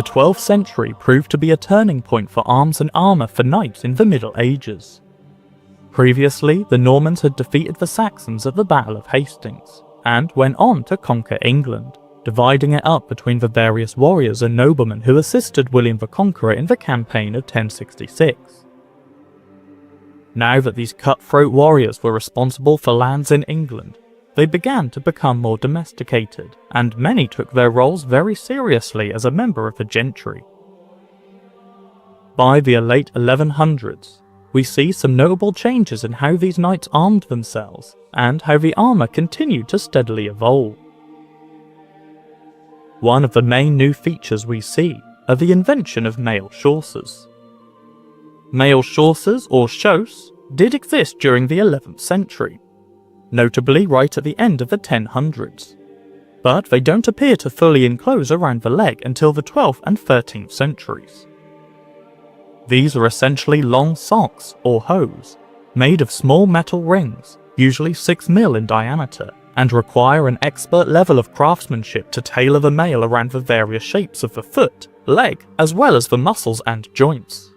12th century proved to be a turning point for arms and armour for knights in the Middle Ages. Previously, the Normans had defeated the Saxons at the Battle of Hastings, and went on to conquer England, dividing it up between the various warriors and noblemen who assisted William the Conqueror in the campaign of 1066. Now that these cutthroat warriors were responsible for lands in England, they began to become more domesticated, and many took their roles very seriously as a member of the gentry. By the late 1100s, we see some notable changes in how these knights armed themselves, and how the armour continued to steadily evolve. One of the main new features we see are the invention of mail chaussers. Mail chaussers, or chausses, did exist during the 11th century, notably right at the end of the 1000s, but they don't appear to fully enclose around the leg until the 12th and 13th centuries. These are essentially long socks, or hose, made of small metal rings, usually 6 mm in diameter, and require an expert level of craftsmanship to tailor the mail around the various shapes of the foot, leg, as well as the muscles and joints.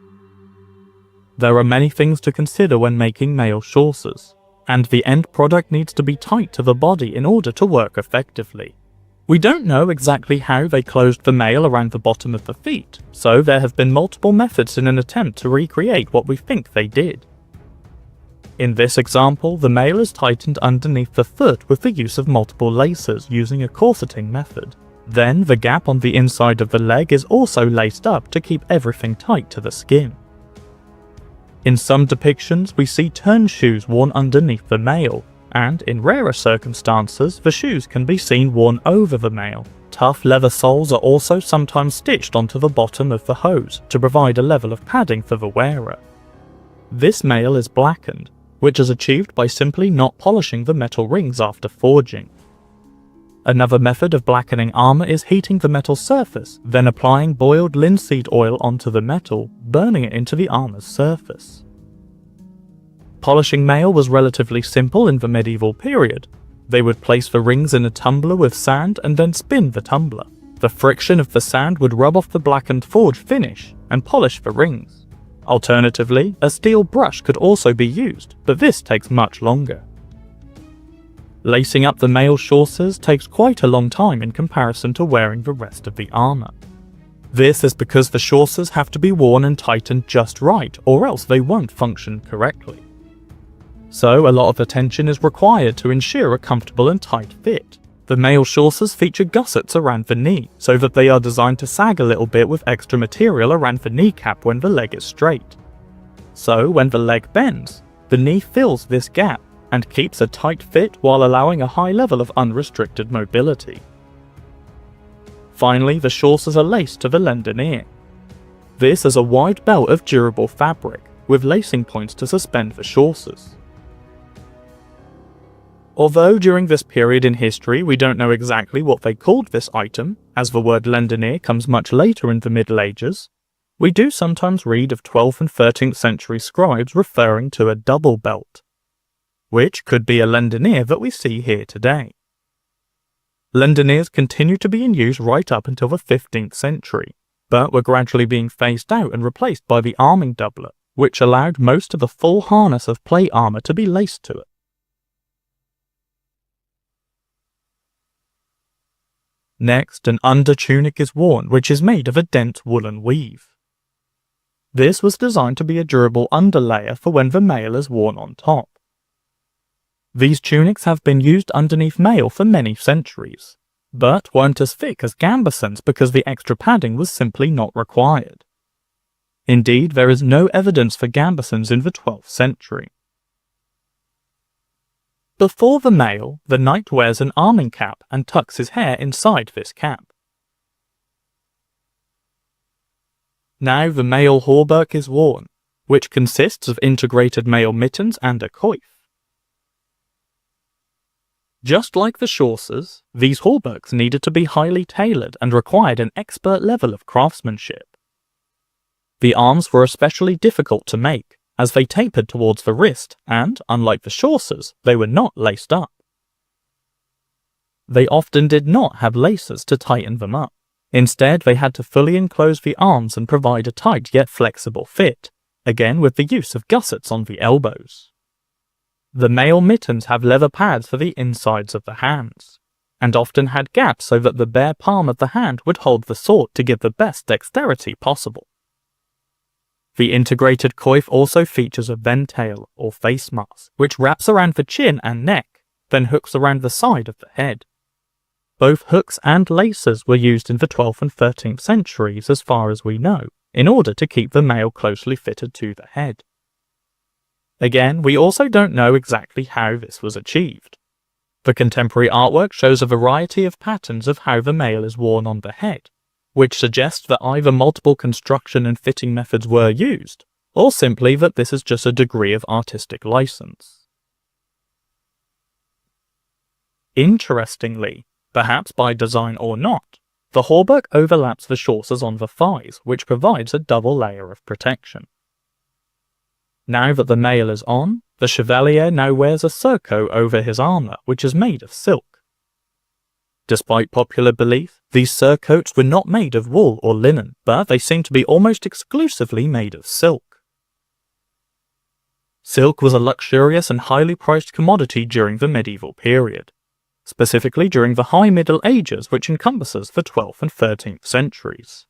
There are many things to consider when making mail chaussers, and the end product needs to be tight to the body in order to work effectively. We don't know exactly how they closed the mail around the bottom of the feet, so there have been multiple methods in an attempt to recreate what we think they did. In this example, the mail is tightened underneath the foot with the use of multiple laces using a corseting method. Then the gap on the inside of the leg is also laced up to keep everything tight to the skin. In some depictions, we see turn shoes worn underneath the mail, and in rarer circumstances, the shoes can be seen worn over the mail. Tough leather soles are also sometimes stitched onto the bottom of the hose to provide a level of padding for the wearer. This mail is blackened, which is achieved by simply not polishing the metal rings after forging. Another method of blackening armour is heating the metal surface, then applying boiled linseed oil onto the metal, burning it into the armour's surface. Polishing mail was relatively simple in the medieval period. They would place the rings in a tumbler with sand and then spin the tumbler. The friction of the sand would rub off the blackened forge finish and polish the rings. Alternatively, a steel brush could also be used, but this takes much longer. Lacing up the mail chaussers takes quite a long time in comparison to wearing the rest of the armour. This is because the chaussers have to be worn and tightened just right, or else they won't function correctly. So a lot of attention is required to ensure a comfortable and tight fit. The mail chaussers feature gussets around the knee, so that they are designed to sag a little bit with extra material around the kneecap when the leg is straight. So when the leg bends, the knee fills this gap and keeps a tight fit while allowing a high level of unrestricted mobility. Finally, the chaussers are laced to the lendenier. This is a wide belt of durable fabric, with lacing points to suspend the chaussers. Although during this period in history we don't know exactly what they called this item, as the word lendenier comes much later in the Middle Ages, we do sometimes read of 12th and 13th century scribes referring to a double belt, which could be a lendenier that we see here today. Lendeniers continued to be in use right up until the 15th century, but were gradually being phased out and replaced by the arming doublet, which allowed most of the full harness of plate armour to be laced to it. Next, an under-tunic is worn, which is made of a dense woolen weave. This was designed to be a durable underlayer for when the mail is worn on top. These tunics have been used underneath mail for many centuries, but weren't as thick as gambesons because the extra padding was simply not required. Indeed, there is no evidence for gambesons in the 12th century. Before the mail, the knight wears an arming cap and tucks his hair inside this cap. Now the mail hauberk is worn, which consists of integrated mail mittens and a coif. Just like the chaussers, these hauberks needed to be highly tailored and required an expert level of craftsmanship. The arms were especially difficult to make, as they tapered towards the wrist, and, unlike the chaussers, they were not laced up. They often did not have laces to tighten them up, Instead, they had to fully enclose the arms and provide a tight yet flexible fit, again with the use of gussets on the elbows. The male mittens have leather pads for the insides of the hands, and often had gaps so that the bare palm of the hand would hold the sword to give the best dexterity possible. The integrated coif also features a ventail or face mask, which wraps around the chin and neck, then hooks around the side of the head. Both hooks and laces were used in the 12th and 13th centuries as far as we know, in order to keep the mail closely fitted to the head. Again, we also don't know exactly how this was achieved. The contemporary artwork shows a variety of patterns of how the mail is worn on the head, which suggests that either multiple construction and fitting methods were used, or simply that this is just a degree of artistic license. Interestingly, perhaps by design or not, the hauberk overlaps the chaussers on the thighs, which provides a double layer of protection. Now that the mail is on, the Chevalier now wears a surcoat over his armour, which is made of silk. Despite popular belief, these surcoats were not made of wool or linen, but they seem to be almost exclusively made of silk. Silk was a luxurious and highly priced commodity during the medieval period, specifically during the High Middle Ages, which encompasses the 12th and 13th centuries.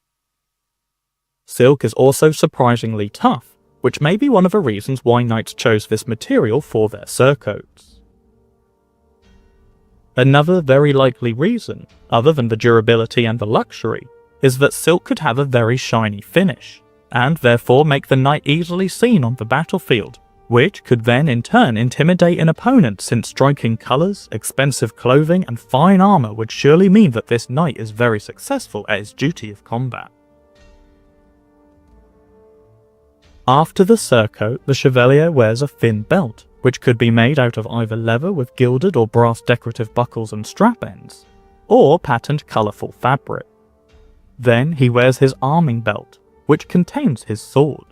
Silk is also surprisingly tough, which may be one of the reasons why knights chose this material for their surcoats. Another very likely reason, other than the durability and the luxury, is that silk could have a very shiny finish, and therefore make the knight easily seen on the battlefield, which could then in turn intimidate an opponent, since striking colours, expensive clothing and fine armour would surely mean that this knight is very successful at his duty of combat. After the surcoat, the Chevalier wears a thin belt, which could be made out of either leather with gilded or brass decorative buckles and strap ends, or patterned colourful fabric. Then he wears his arming belt, which contains his sword.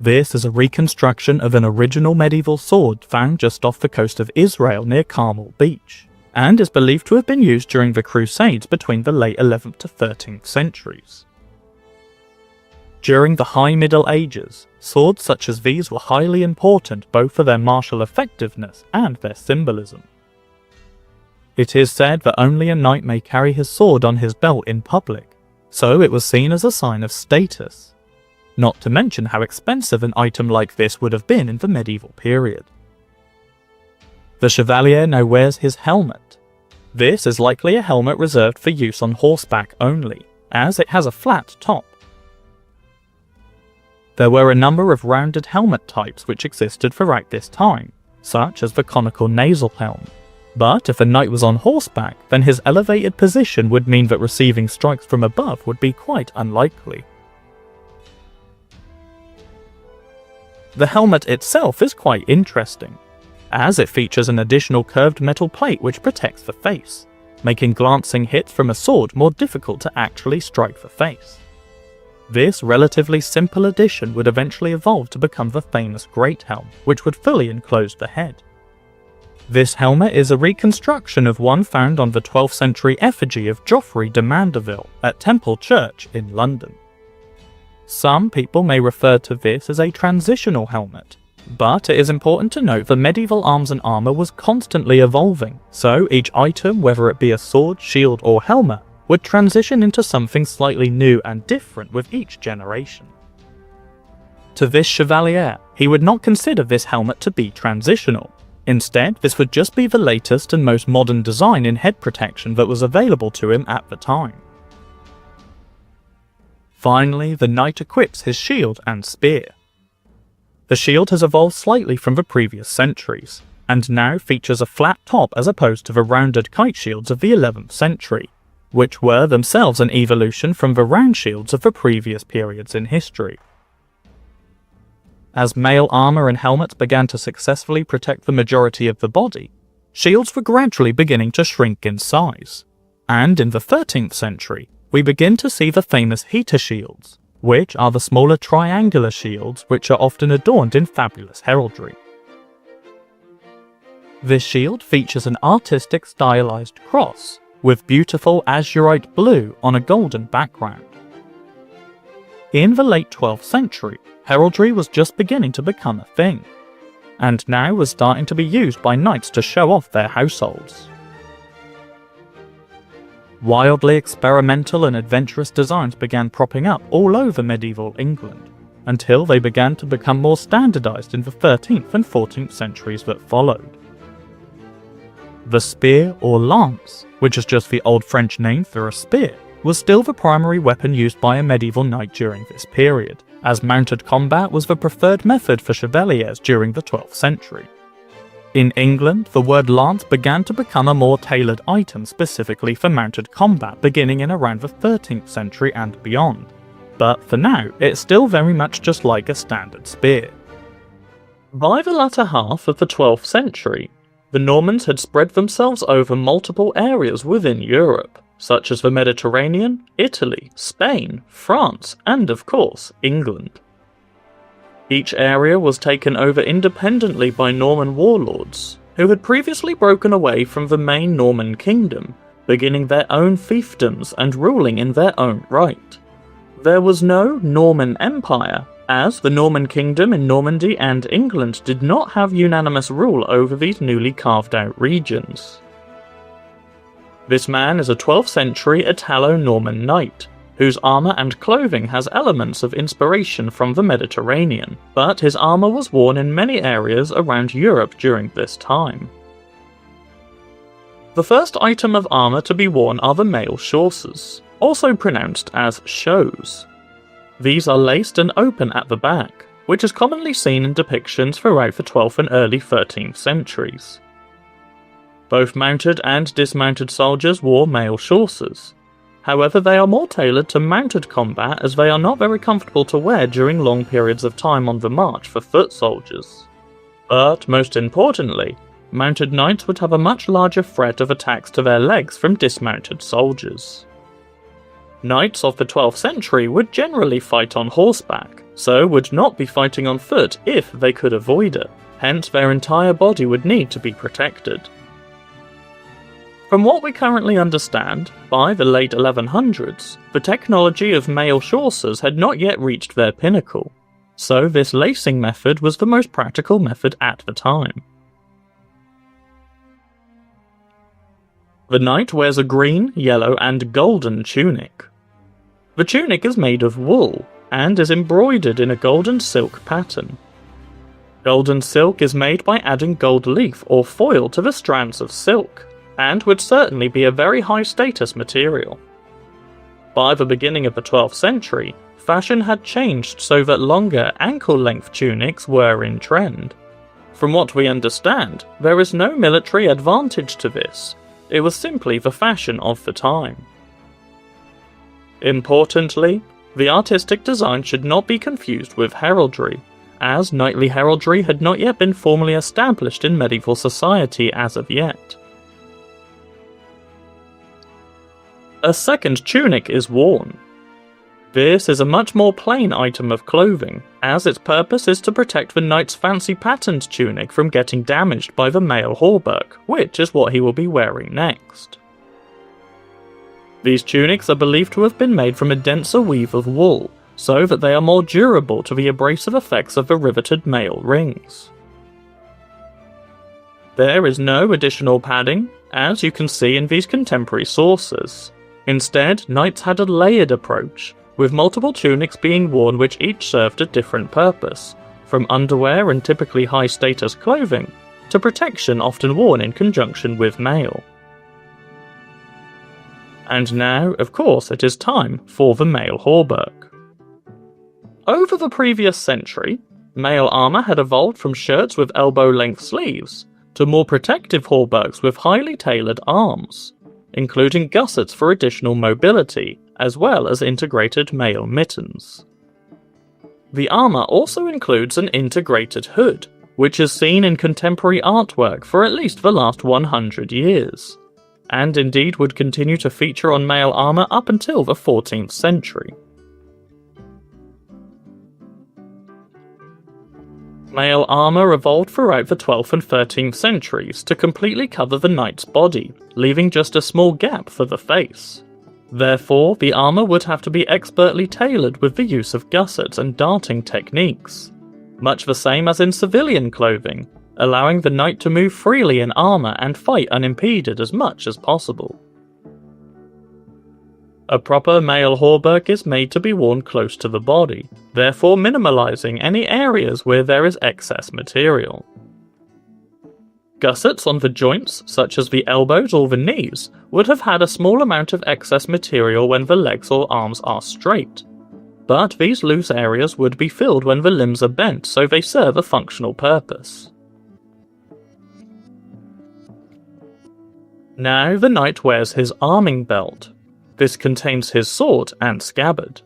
This is a reconstruction of an original medieval sword found just off the coast of Israel near Carmel Beach, and is believed to have been used during the Crusades between the late 11th to 13th centuries. During the High Middle Ages, swords such as these were highly important both for their martial effectiveness and their symbolism. It is said that only a knight may carry his sword on his belt in public, so it was seen as a sign of status, not to mention how expensive an item like this would have been in the medieval period. The Chevalier now wears his helmet. This is likely a helmet reserved for use on horseback only, as it has a flat top. There were a number of rounded helmet types which existed throughout this time, such as the conical nasal helm. But if a knight was on horseback, then his elevated position would mean that receiving strikes from above would be quite unlikely. The helmet itself is quite interesting, as it features an additional curved metal plate which protects the face, making glancing hits from a sword more difficult to actually strike the face. This relatively simple addition would eventually evolve to become the famous Great Helm, which would fully enclose the head. This helmet is a reconstruction of one found on the 12th century effigy of Geoffrey de Mandeville at Temple Church in London. Some people may refer to this as a transitional helmet, but it is important to note that medieval arms and armour was constantly evolving, so each item, whether it be a sword, shield or helmet, would transition into something slightly new and different with each generation. To this Chevalier, he would not consider this helmet to be transitional. Instead, this would just be the latest and most modern design in head protection that was available to him at the time. Finally, the knight equips his shield and spear. The shield has evolved slightly from the previous centuries, and now features a flat top as opposed to the rounded kite shields of the 11th century, which were themselves an evolution from the round shields of the previous periods in history. As mail armour and helmets began to successfully protect the majority of the body, shields were gradually beginning to shrink in size, and in the 13th century, we begin to see the famous heater shields, which are the smaller triangular shields which are often adorned in fabulous heraldry. This shield features an artistic stylized cross, with beautiful azurite blue on a golden background. In the late 12th century, heraldry was just beginning to become a thing, and now was starting to be used by knights to show off their households. Wildly experimental and adventurous designs began propping up all over medieval England, until they began to become more standardised in the 13th and 14th centuries that followed. The spear or lance, which is just the old French name for a spear, was still the primary weapon used by a medieval knight during this period, as mounted combat was the preferred method for chevaliers during the 12th century. In England, the word lance began to become a more tailored item specifically for mounted combat beginning in around the 13th century and beyond, but for now it's still very much just like a standard spear. By the latter half of the 12th century, the Normans had spread themselves over multiple areas within Europe, such as the Mediterranean, Italy, Spain, France, and of course, England. Each area was taken over independently by Norman warlords, who had previously broken away from the main Norman kingdom, beginning their own fiefdoms and ruling in their own right. There was no Norman Empire, as the Norman kingdom in Normandy and England did not have unanimous rule over these newly carved out regions. This man is a 12th century Italo-Norman knight, whose armour and clothing has elements of inspiration from the Mediterranean, but his armour was worn in many areas around Europe during this time. The first item of armour to be worn are the mail chaussures, also pronounced as shows. These are laced and open at the back, which is commonly seen in depictions throughout the 12th and early 13th centuries. Both mounted and dismounted soldiers wore mail chaussures. However, they are more tailored to mounted combat as they are not very comfortable to wear during long periods of time on the march for foot soldiers. But most importantly, mounted knights would have a much larger threat of attacks to their legs from dismounted soldiers. Knights of the 12th century would generally fight on horseback, so would not be fighting on foot if they could avoid it, hence their entire body would need to be protected. From what we currently understand, by the late 1100s, the technology of mail chaussures had not yet reached their pinnacle, so this lacing method was the most practical method at the time. The knight wears a green, yellow and golden tunic. The tunic is made of wool, and is embroidered in a golden silk pattern. Golden silk is made by adding gold leaf or foil to the strands of silk, and would certainly be a very high status material. By the beginning of the 12th century, fashion had changed so that longer ankle-length tunics were in trend. From what we understand, there is no military advantage to this, it was simply the fashion of the time. Importantly, the artistic design should not be confused with heraldry, as knightly heraldry had not yet been formally established in medieval society as of yet. A second tunic is worn. This is a much more plain item of clothing, as its purpose is to protect the knight's fancy patterned tunic from getting damaged by the mail hauberk, which is what he will be wearing next. These tunics are believed to have been made from a denser weave of wool, so that they are more durable to the abrasive effects of the riveted mail rings. There is no additional padding, as you can see in these contemporary sources. Instead, knights had a layered approach, with multiple tunics being worn which each served a different purpose, from underwear and typically high-status clothing, to protection often worn in conjunction with mail. And now, of course, it is time for the mail hauberk. Over the previous century, mail armour had evolved from shirts with elbow-length sleeves, to more protective hauberks with highly tailored arms, including gussets for additional mobility, as well as integrated mail mittens. The armour also includes an integrated hood, which is seen in contemporary artwork for at least the last 100 years, and indeed would continue to feature on mail armour up until the 14th century. Mail armour evolved throughout the 12th and 13th centuries to completely cover the knight's body, leaving just a small gap for the face. Therefore, the armour would have to be expertly tailored with the use of gussets and darting techniques, much the same as in civilian clothing, allowing the knight to move freely in armour and fight unimpeded as much as possible. A proper mail hauberk is made to be worn close to the body, therefore minimalising any areas where there is excess material. Gussets on the joints, such as the elbows or the knees, would have had a small amount of excess material when the legs or arms are straight, but these loose areas would be filled when the limbs are bent, so they serve a functional purpose. Now the knight wears his arming belt. This contains his sword and scabbard.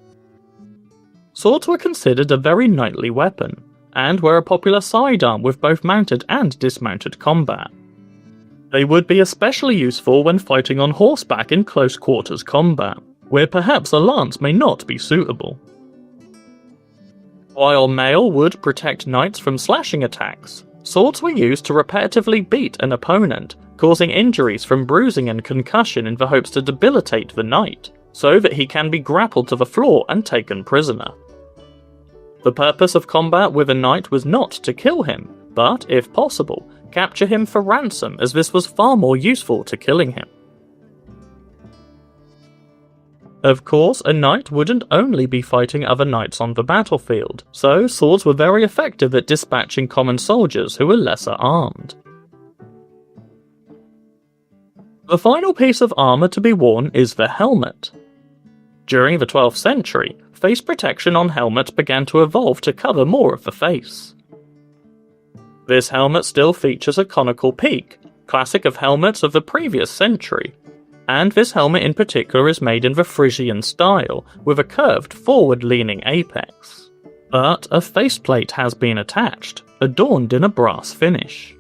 Swords were considered a very knightly weapon, and were a popular sidearm with both mounted and dismounted combat. They would be especially useful when fighting on horseback in close quarters combat, where perhaps a lance may not be suitable. While mail would protect knights from slashing attacks, swords were used to repetitively beat an opponent, causing injuries from bruising and concussion in the hopes to debilitate the knight, so that he can be grappled to the floor and taken prisoner. The purpose of combat with a knight was not to kill him, but, if possible, capture him for ransom, as this was far more useful to killing him. Of course, a knight wouldn't only be fighting other knights on the battlefield, so swords were very effective at dispatching common soldiers who were lesser armed. The final piece of armour to be worn is the helmet. During the 12th century, face protection on helmets began to evolve to cover more of the face. This helmet still features a conical peak, classic of helmets of the previous century, and this helmet in particular is made in the Frisian style, with a curved forward-leaning apex. But a faceplate has been attached, adorned in a brass finish.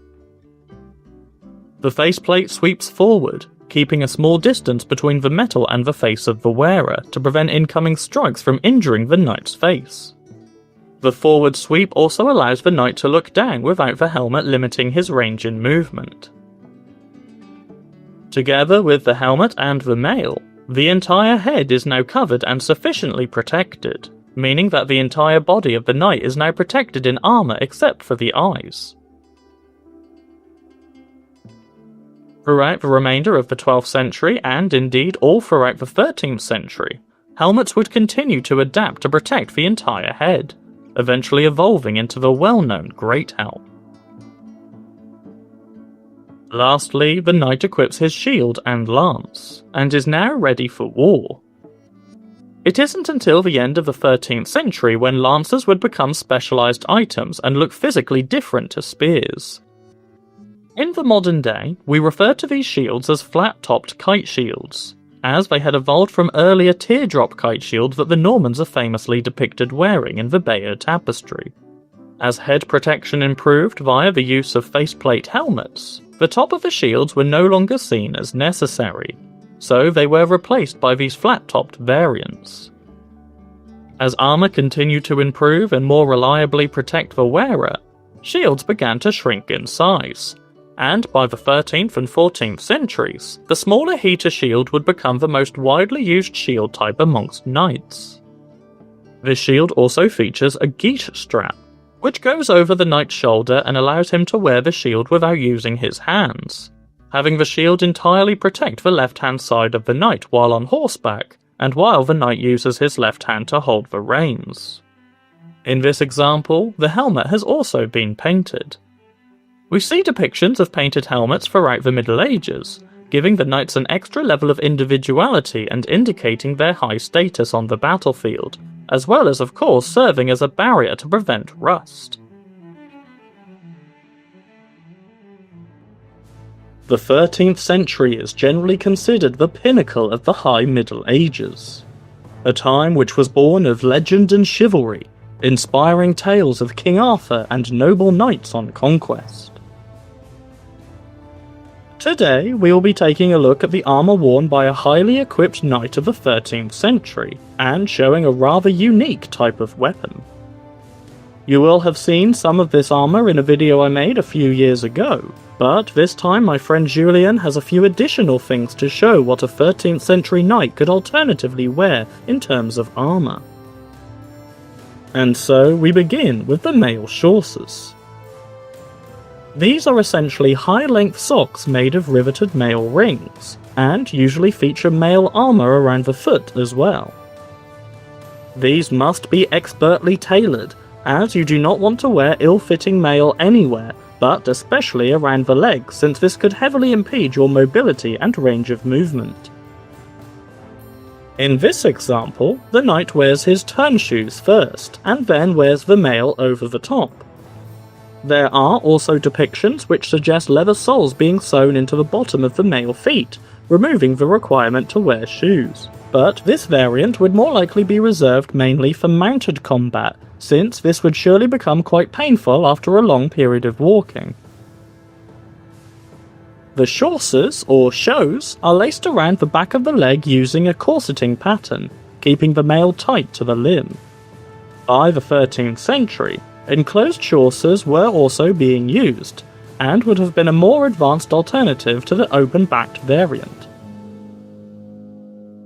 The faceplate sweeps forward, keeping a small distance between the metal and the face of the wearer to prevent incoming strikes from injuring the knight's face. The forward sweep also allows the knight to look down without the helmet limiting his range in movement. Together with the helmet and the mail, the entire head is now covered and sufficiently protected, meaning that the entire body of the knight is now protected in armour except for the eyes. Throughout the remainder of the 12th century, and indeed all throughout the 13th century, helmets would continue to adapt to protect the entire head, eventually evolving into the well-known Great Helm. Lastly, the knight equips his shield and lance, and is now ready for war. It isn't until the end of the 13th century when lances would become specialised items and look physically different to spears. In the modern day, we refer to these shields as flat-topped kite shields, as they had evolved from earlier teardrop kite shields that the Normans are famously depicted wearing in the Bayeux tapestry. As head protection improved via the use of faceplate helmets, the top of the shields were no longer seen as necessary, so they were replaced by these flat-topped variants. As armour continued to improve and more reliably protect the wearer, shields began to shrink in size, and by the 13th and 14th centuries, the smaller heater shield would become the most widely used shield type amongst knights. This shield also features a guiche strap, which goes over the knight's shoulder and allows him to wear the shield without using his hands, having the shield entirely protect the left-hand side of the knight while on horseback, and while the knight uses his left hand to hold the reins. In this example, the helmet has also been painted. We see depictions of painted helmets throughout the Middle Ages, giving the knights an extra level of individuality and indicating their high status on the battlefield, as well as of course serving as a barrier to prevent rust. The 13th century is generally considered the pinnacle of the High Middle Ages, a time which was born of legend and chivalry, inspiring tales of King Arthur and noble knights on conquest. Today, we will be taking a look at the armour worn by a highly equipped knight of the 13th century, and showing a rather unique type of weapon. You will have seen some of this armour in a video I made a few years ago, but this time my friend Julien has a few additional things to show what a 13th century knight could alternatively wear in terms of armour. And so we begin with the mail chaussures. These are essentially high-length socks made of riveted mail rings, and usually feature mail armour around the foot as well. These must be expertly tailored, as you do not want to wear ill-fitting mail anywhere, but especially around the legs, since this could heavily impede your mobility and range of movement. In this example, the knight wears his turn shoes first, and then wears the mail over the top. There are also depictions which suggest leather soles being sewn into the bottom of the male feet, removing the requirement to wear shoes. But this variant would more likely be reserved mainly for mounted combat, since this would surely become quite painful after a long period of walking. The chaussures, or shows, are laced around the back of the leg using a corseting pattern, keeping the mail tight to the limb. By the 13th century, enclosed chaussures were also being used, and would have been a more advanced alternative to the open-backed variant.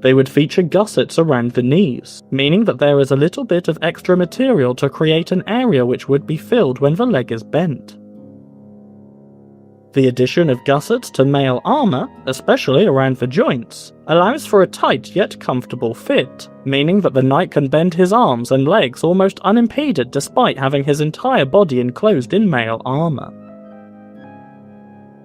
They would feature gussets around the knees, meaning that there is a little bit of extra material to create an area which would be filled when the leg is bent. The addition of gussets to mail armour, especially around the joints, allows for a tight yet comfortable fit, meaning that the knight can bend his arms and legs almost unimpeded despite having his entire body enclosed in mail armour.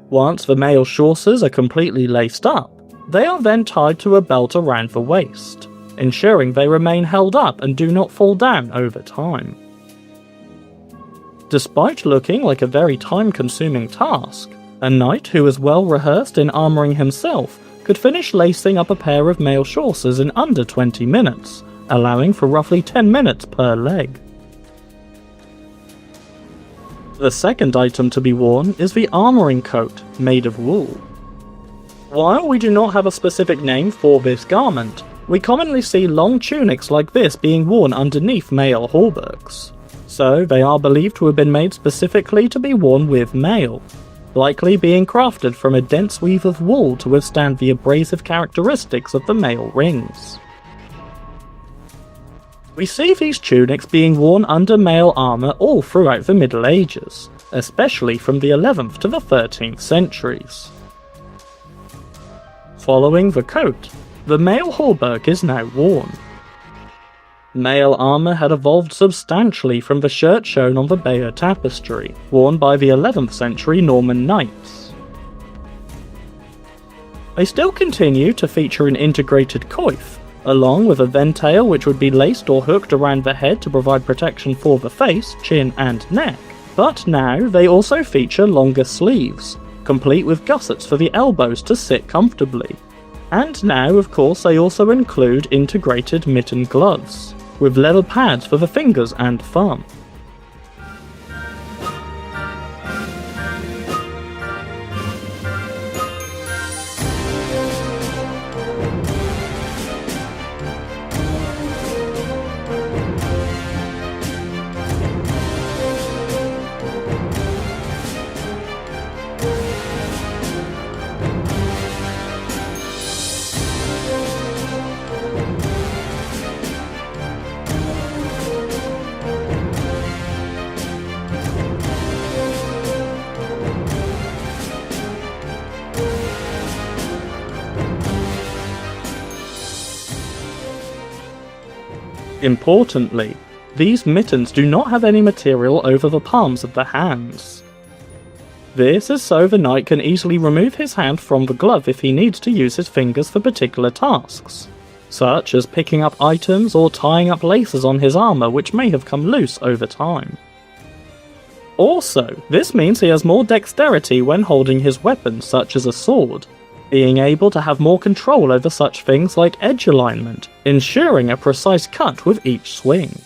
Once the mail chaussures are completely laced up, they are then tied to a belt around the waist, ensuring they remain held up and do not fall down over time. Despite looking like a very time-consuming task, a knight who is well rehearsed in armouring himself could finish lacing up a pair of mail chaussures in under 20 minutes, allowing for roughly 10 minutes per leg. The second item to be worn is the armouring coat, made of wool. While we do not have a specific name for this garment, we commonly see long tunics like this being worn underneath mail hauberks. So they are believed to have been made specifically to be worn with mail, likely being crafted from a dense weave of wool to withstand the abrasive characteristics of the mail rings. We see these tunics being worn under mail armour all throughout the Middle Ages, especially from the 11th to the 13th centuries. Following the coat, the mail hauberk is now worn. Mail armour had evolved substantially from the shirt shown on the Bayeux tapestry, worn by the 11th century Norman knights. They still continue to feature an integrated coif, along with a ventail which would be laced or hooked around the head to provide protection for the face, chin and neck, but now they also feature longer sleeves, complete with gussets for the elbows to sit comfortably. And now, of course, they also include integrated mitten gloves, with leather pads for the fingers and thumb. Importantly, these mittens do not have any material over the palms of the hands. This is so the knight can easily remove his hand from the glove if he needs to use his fingers for particular tasks, such as picking up items or tying up laces on his armour which may have come loose over time. Also, this means he has more dexterity when holding his weapons such as a sword, being able to have more control over such things like edge alignment, ensuring a precise cut with each swing.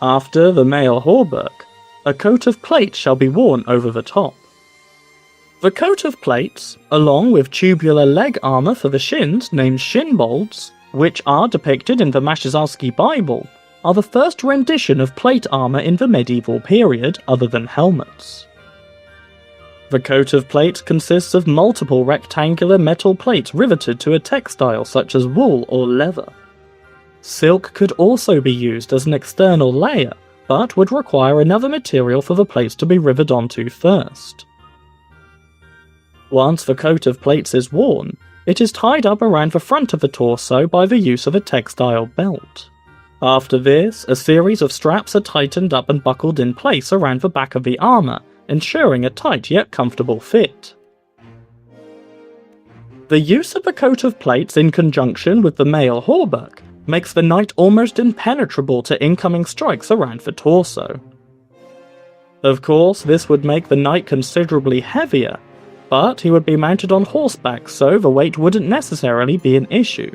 After the mail hauberk, a coat of plate shall be worn over the top. The coat of plates, along with tubular leg armour for the shins named shin bolts, which are depicted in the Mashizalski Bible, are the first rendition of plate armour in the medieval period other than helmets. The coat of plate consists of multiple rectangular metal plates riveted to a textile such as wool or leather. Silk could also be used as an external layer, but would require another material for the plates to be riveted onto first. Once the coat of plates is worn, it is tied up around the front of the torso by the use of a textile belt. After this, a series of straps are tightened up and buckled in place around the back of the armour, ensuring a tight yet comfortable fit. The use of the coat of plates in conjunction with the mail hauberk makes the knight almost impenetrable to incoming strikes around the torso. Of course, this would make the knight considerably heavier, but he would be mounted on horseback, so the weight wouldn't necessarily be an issue.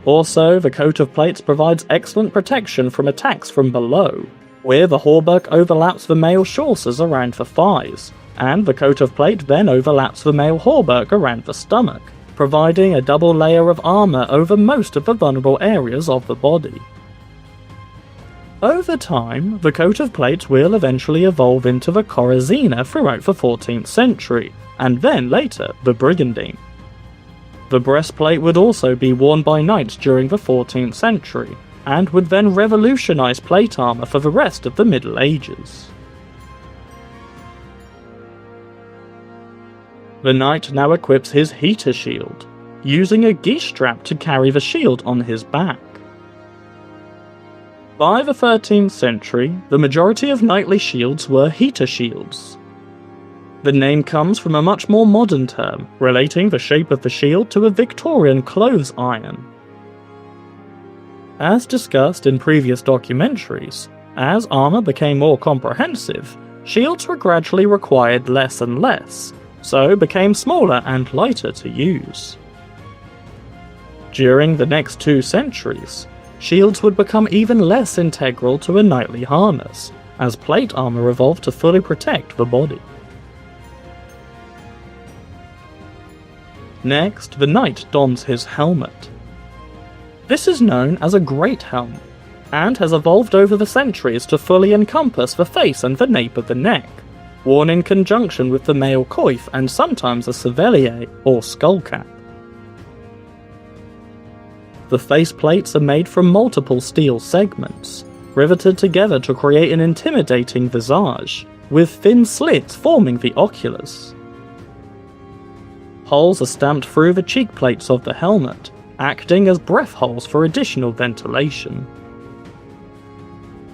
Also, the coat of plates provides excellent protection from attacks from below, where the hauberk overlaps the mail chaussers around the thighs, and the coat of plate then overlaps the mail hauberk around the stomach, providing a double layer of armour over most of the vulnerable areas of the body. Over time, the coat of plate will eventually evolve into the corazina throughout the 14th century, and then later the brigandine. The breastplate would also be worn by knights during the 14th century, and would then revolutionise plate armour for the rest of the Middle Ages. The knight now equips his heater shield, using a geese strap to carry the shield on his back. By the 13th century, the majority of knightly shields were heater shields. The name comes from a much more modern term, relating the shape of the shield to a Victorian clothes iron. As discussed in previous documentaries, as armour became more comprehensive, shields were gradually required less and less, so became smaller and lighter to use. During the next 2 centuries, shields would become even less integral to a knightly harness, as plate armour evolved to fully protect the body. Next, the knight dons his helmet. This is known as a great helm, and has evolved over the centuries to fully encompass the face and the nape of the neck, worn in conjunction with the mail coif and sometimes a Chevalier or skull cap. The face plates are made from multiple steel segments, riveted together to create an intimidating visage, with thin slits forming the oculus. Holes are stamped through the cheek plates of the helmet, acting as breath holes for additional ventilation.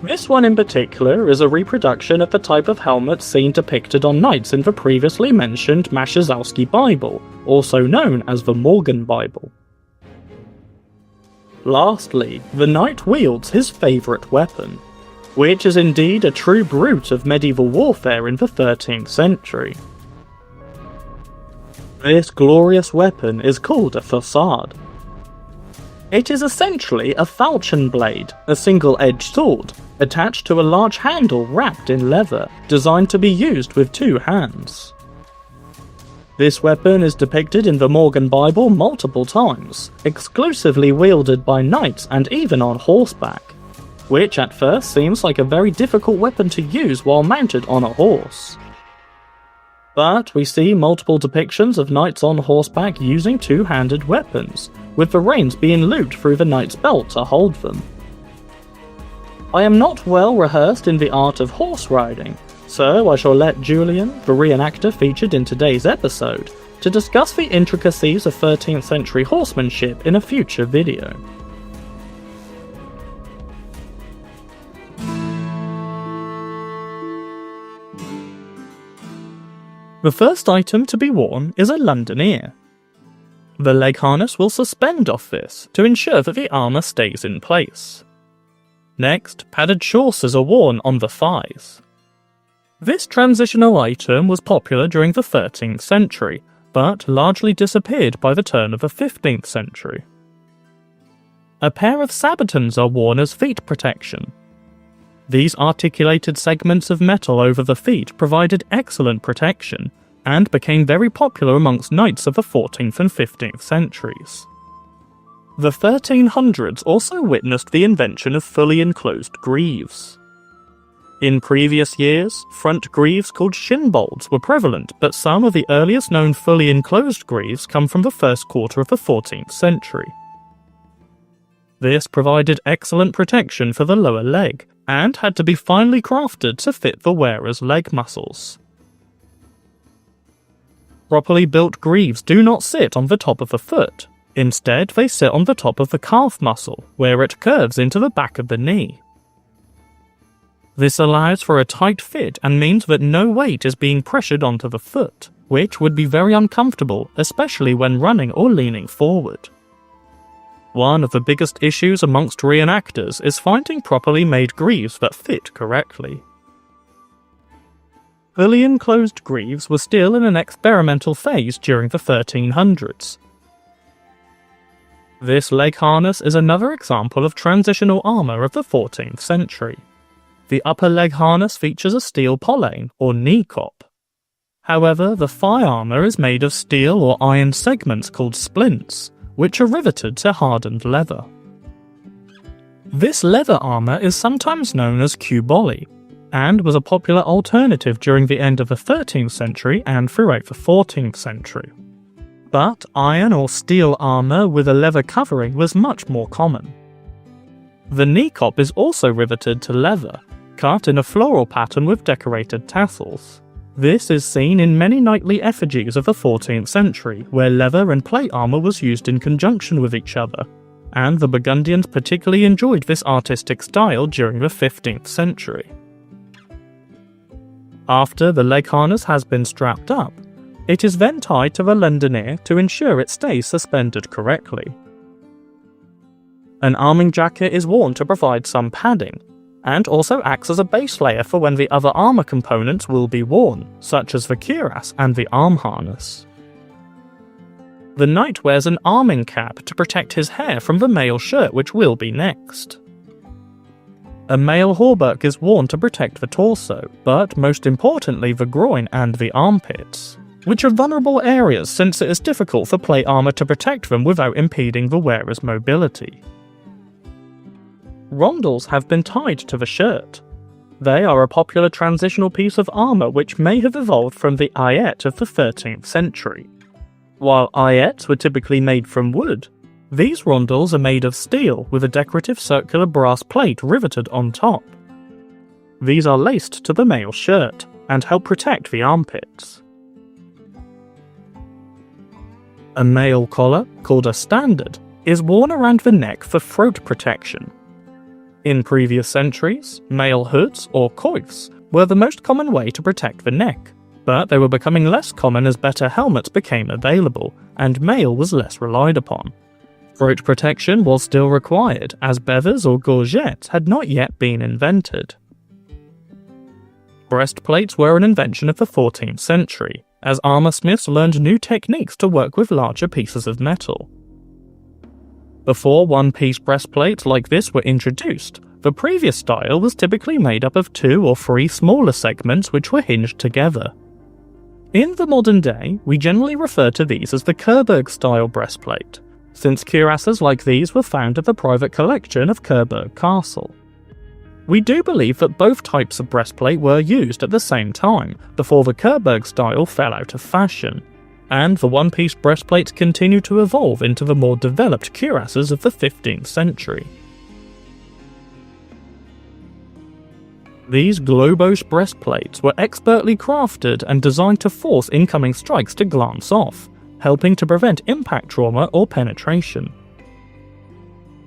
This one in particular is a reproduction of the type of helmet seen depicted on knights in the previously mentioned Maszewski Bible, also known as the Morgan Bible. Lastly, the knight wields his favourite weapon, which is indeed a true brute of medieval warfare in the 13th century. This glorious weapon is called a faussade. It is essentially a falchion blade, a single-edged sword, attached to a large handle wrapped in leather, designed to be used with 2 hands. This weapon is depicted in the Morgan Bible multiple times, exclusively wielded by knights and even on horseback, which at first seems like a very difficult weapon to use while mounted on a horse. But we see multiple depictions of knights on horseback using 2-handed weapons, with the reins being looped through the knight's belt to hold them. I am not well rehearsed in the art of horse riding, so I shall let Julian, the reenactor featured in today's episode, to discuss the intricacies of 13th century horsemanship in a future video. The first item to be worn is a Londonier. The leg harness will suspend off this to ensure that the armour stays in place. Next, padded chaussers are worn on the thighs. This transitional item was popular during the 13th century, but largely disappeared by the turn of the 15th century. A pair of sabatons are worn as feet protection. These articulated segments of metal over the feet provided excellent protection, and became very popular amongst knights of the 14th and 15th centuries. The 1300s also witnessed the invention of fully enclosed greaves. In previous years, front greaves called shinbolds were prevalent, but some of the earliest known fully enclosed greaves come from the first quarter of the 14th century. This provided excellent protection for the lower leg, and had to be finely crafted to fit the wearer's leg muscles. Properly built greaves do not sit on the top of the foot. Instead, they sit on the top of the calf muscle, where it curves into the back of the knee. This allows for a tight fit and means that no weight is being pressured onto the foot, which would be very uncomfortable, especially when running or leaning forward. One of the biggest issues amongst reenactors is finding properly made greaves that fit correctly. Fully enclosed greaves were still in an experimental phase during the 1300s. This leg harness is another example of transitional armour of the 14th century. The upper leg harness features a steel pollane, or knee cop. However, the thigh armour is made of steel or iron segments called splints, which are riveted to hardened leather. This leather armour is sometimes known as cubolli, and was a popular alternative during the end of the 13th century and throughout the 14th century. But iron or steel armour with a leather covering was much more common. The knee cop is also riveted to leather, cut in a floral pattern with decorated tassels. This is seen in many knightly effigies of the 14th century, where leather and plate armour was used in conjunction with each other, and the Burgundians particularly enjoyed this artistic style during the 15th century. After the leg harness has been strapped up, it is then tied to the lendenier to ensure it stays suspended correctly. An arming jacket is worn to provide some padding, and also acts as a base layer for when the other armour components will be worn, such as the cuirass and the arm harness. The knight wears an arming cap to protect his hair from the mail shirt, which will be next. A mail hauberk is worn to protect the torso, but most importantly the groin and the armpits, which are vulnerable areas since it is difficult for plate armour to protect them without impeding the wearer's mobility. Rondels have been tied to the shirt. They are a popular transitional piece of armour which may have evolved from the ayette of the 13th century. While ayettes were typically made from wood, these rondels are made of steel with a decorative circular brass plate riveted on top. These are laced to the mail shirt and help protect the armpits. A mail collar, called a standard, is worn around the neck for throat protection. In previous centuries, mail hoods, or coifs, were the most common way to protect the neck, but they were becoming less common as better helmets became available, and mail was less relied upon. Throat protection was still required, as beavers or gorgets had not yet been invented. Breastplates were an invention of the 14th century, as armoursmiths learned new techniques to work with larger pieces of metal. Before one-piece breastplates like this were introduced, the previous style was typically made up of 2 or 3 smaller segments which were hinged together. In the modern day, we generally refer to these as the Coburg-style breastplate, since cuirasses like these were found at the private collection of Coburg Castle. We do believe that both types of breastplate were used at the same time, before the Coburg style fell out of fashion, and the one-piece breastplates continue to evolve into the more developed cuirasses of the 15th century. These globose breastplates were expertly crafted and designed to force incoming strikes to glance off, helping to prevent impact trauma or penetration.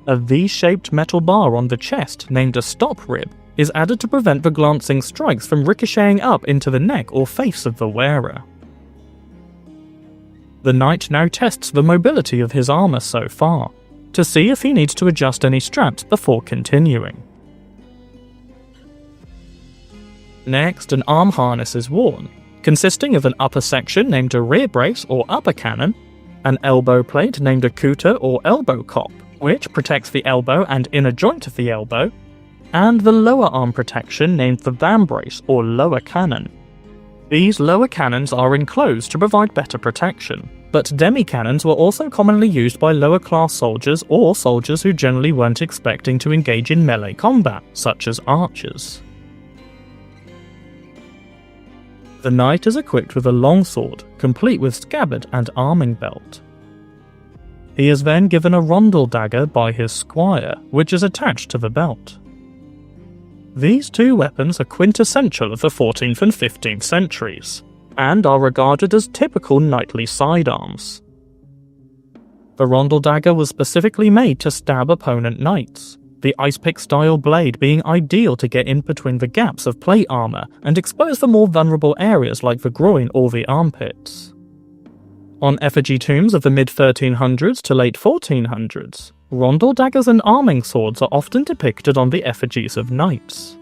A V-shaped metal bar on the chest, named a stop rib, is added to prevent the glancing strikes from ricocheting up into the neck or face of the wearer. The knight now tests the mobility of his armour so far, to see if he needs to adjust any straps before continuing. Next, an arm harness is worn, consisting of an upper section named a rear brace or upper cannon, an elbow plate named a couter or elbow cop, which protects the elbow and inner joint of the elbow, and the lower arm protection named the vambrace or lower cannon. These lower cannons are enclosed to provide better protection, but demi-cannons were also commonly used by lower-class soldiers or soldiers who generally weren't expecting to engage in melee combat, such as archers. The knight is equipped with a longsword, complete with scabbard and arming belt. He is then given a rondel dagger by his squire, which is attached to the belt. These two weapons are quintessential of the 14th and 15th centuries, and are regarded as typical knightly sidearms. The rondel dagger was specifically made to stab opponent knights, the ice pick style blade being ideal to get in between the gaps of plate armour and expose the more vulnerable areas like the groin or the armpits. On effigy tombs of the mid-1300s to late 1400s, rondel daggers and arming swords are often depicted on the effigies of knights.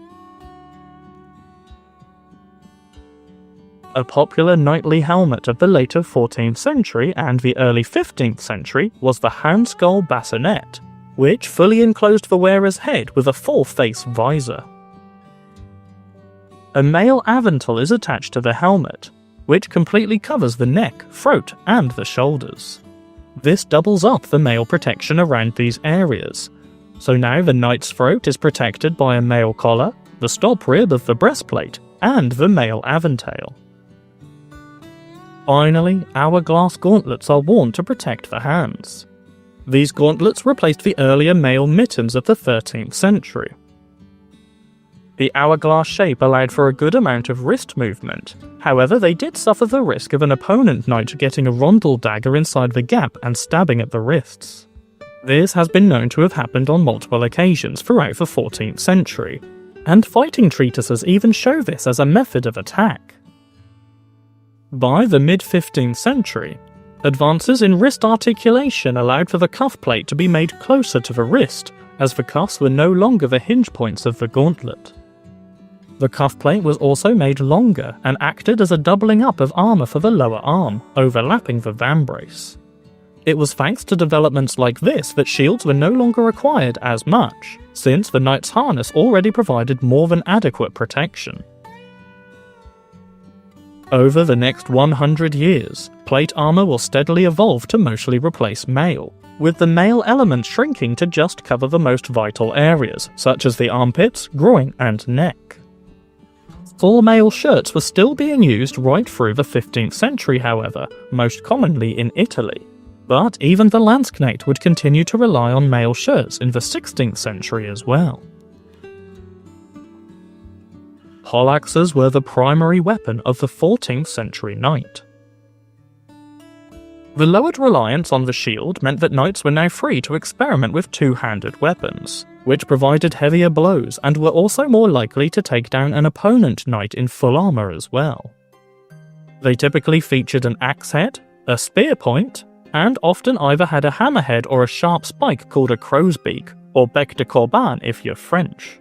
A popular knightly helmet of the later 14th century and the early 15th century was the hand-skull bassinet, which fully enclosed the wearer's head with a full-face visor. A mail avental is attached to the helmet, which completely covers the neck, throat, and the shoulders. This doubles up the mail protection around these areas, so now the knight's throat is protected by a mail collar, the stop rib of the breastplate, and the mail aventail. Finally, hourglass gauntlets are worn to protect the hands. These gauntlets replaced the earlier mail mittens of the 13th century. The hourglass shape allowed for a good amount of wrist movement, however they did suffer the risk of an opponent knight getting a rondel dagger inside the gap and stabbing at the wrists. This has been known to have happened on multiple occasions throughout the 14th century, and fighting treatises even show this as a method of attack. By the mid-15th century, advances in wrist articulation allowed for the cuff plate to be made closer to the wrist, as the cuffs were no longer the hinge points of the gauntlet. The cuff plate was also made longer and acted as a doubling up of armour for the lower arm, overlapping the vambrace. It was thanks to developments like this that shields were no longer required as much, since the knight's harness already provided more than adequate protection. Over the next 100 years, plate armour will steadily evolve to mostly replace mail, with the mail element shrinking to just cover the most vital areas, such as the armpits, groin, and neck. Full mail shirts were still being used right through the 15th century, however, most commonly in Italy. But even the Landsknecht would continue to rely on mail shirts in the 16th century as well. Poleaxes were the primary weapon of the 14th century knight. The lowered reliance on the shield meant that knights were now free to experiment with two-handed weapons, which provided heavier blows and were also more likely to take down an opponent knight in full armour as well. They typically featured an axe head, a spear point, and often either had a hammerhead or a sharp spike called a crow's beak, or bec de corban if you're French.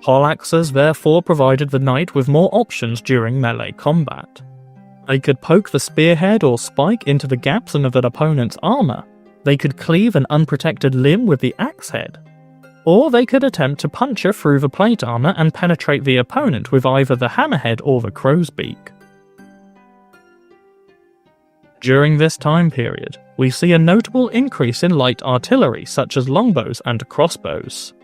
Poleaxes therefore provided the knight with more options during melee combat. They could poke the spearhead or spike into the gaps in an opponent's armour, they could cleave an unprotected limb with the axe head, or they could attempt to puncture through the plate armour and penetrate the opponent with either the hammerhead or the crow's beak. During this time period, we see a notable increase in light artillery such as longbows and crossbows.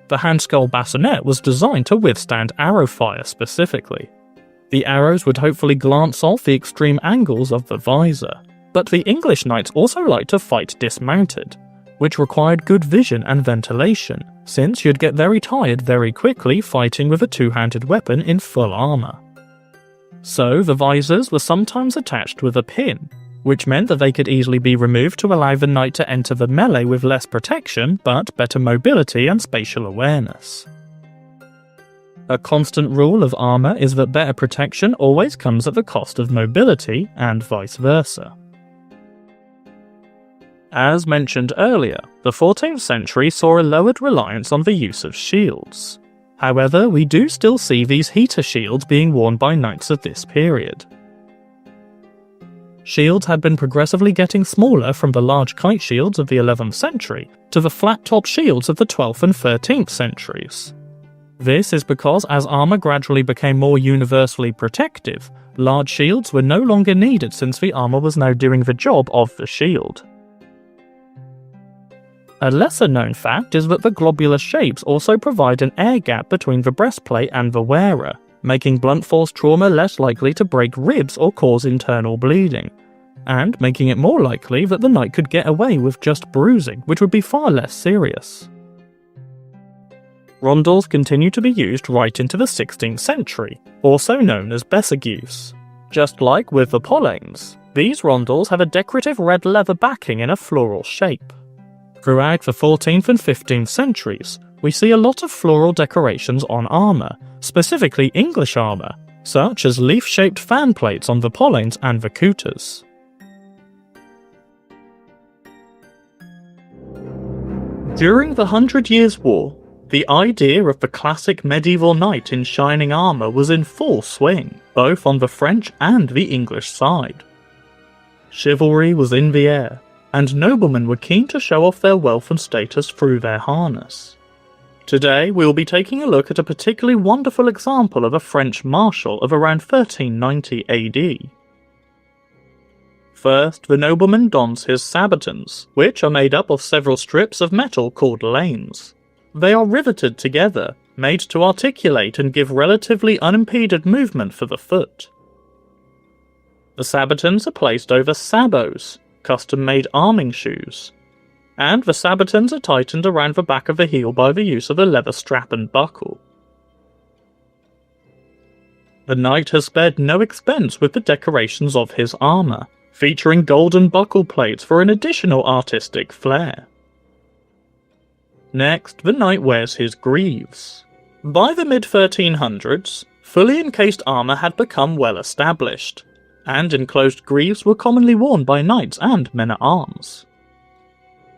The handskull bassinet was designed to withstand arrow fire specifically. The arrows would hopefully glance off the extreme angles of the visor, but the English knights also liked to fight dismounted, which required good vision and ventilation, since you'd get very tired very quickly fighting with a two-handed weapon in full armour. So the visors were sometimes attached with a pin, which meant that they could easily be removed to allow the knight to enter the melee with less protection but better mobility and spatial awareness. A constant rule of armour is that better protection always comes at the cost of mobility, and vice versa. As mentioned earlier, the 14th century saw a lowered reliance on the use of shields. However, we do still see these heater shields being worn by knights of this period. Shields had been progressively getting smaller from the large kite shields of the 11th century to the flat-top shields of the 12th and 13th centuries. This is because as armour gradually became more universally protective, Large shields were no longer needed since the armour was now doing the job of the shield. A lesser known fact is that the globular shapes also provide an air gap between the breastplate and the wearer, making blunt force trauma less likely to break ribs or cause internal bleeding, and making it more likely that the knight could get away with just bruising, which would be far less serious. Rondels continue to be used right into the 16th century, also known as bessegues. Just like with the polaines, these rondels have a decorative red leather backing in a floral shape. Throughout the 14th and 15th centuries, we see a lot of floral decorations on armour, specifically English armour, such as leaf-shaped fan plates on the polaines and the couters. During the 100 Years' War, the idea of the classic medieval knight in shining armour was in full swing, both on the French and the English side. Chivalry was in the air, and noblemen were keen to show off their wealth and status through their harness. Today we will be taking a look at a particularly wonderful example of a French Marshal of around 1390 AD. First, the nobleman dons his sabatons, which are made up of several strips of metal called lanes. They are riveted together, made to articulate and give relatively unimpeded movement for the foot. The sabatons are placed over sabots, custom-made arming shoes, and the sabatons are tightened around the back of the heel by the use of a leather strap and buckle. The knight has spared no expense with the decorations of his armour, featuring golden buckle plates for an additional artistic flair. Next, the knight wears his greaves. By the mid-1300s, fully encased armour had become well established, and enclosed greaves were commonly worn by knights and men-at-arms.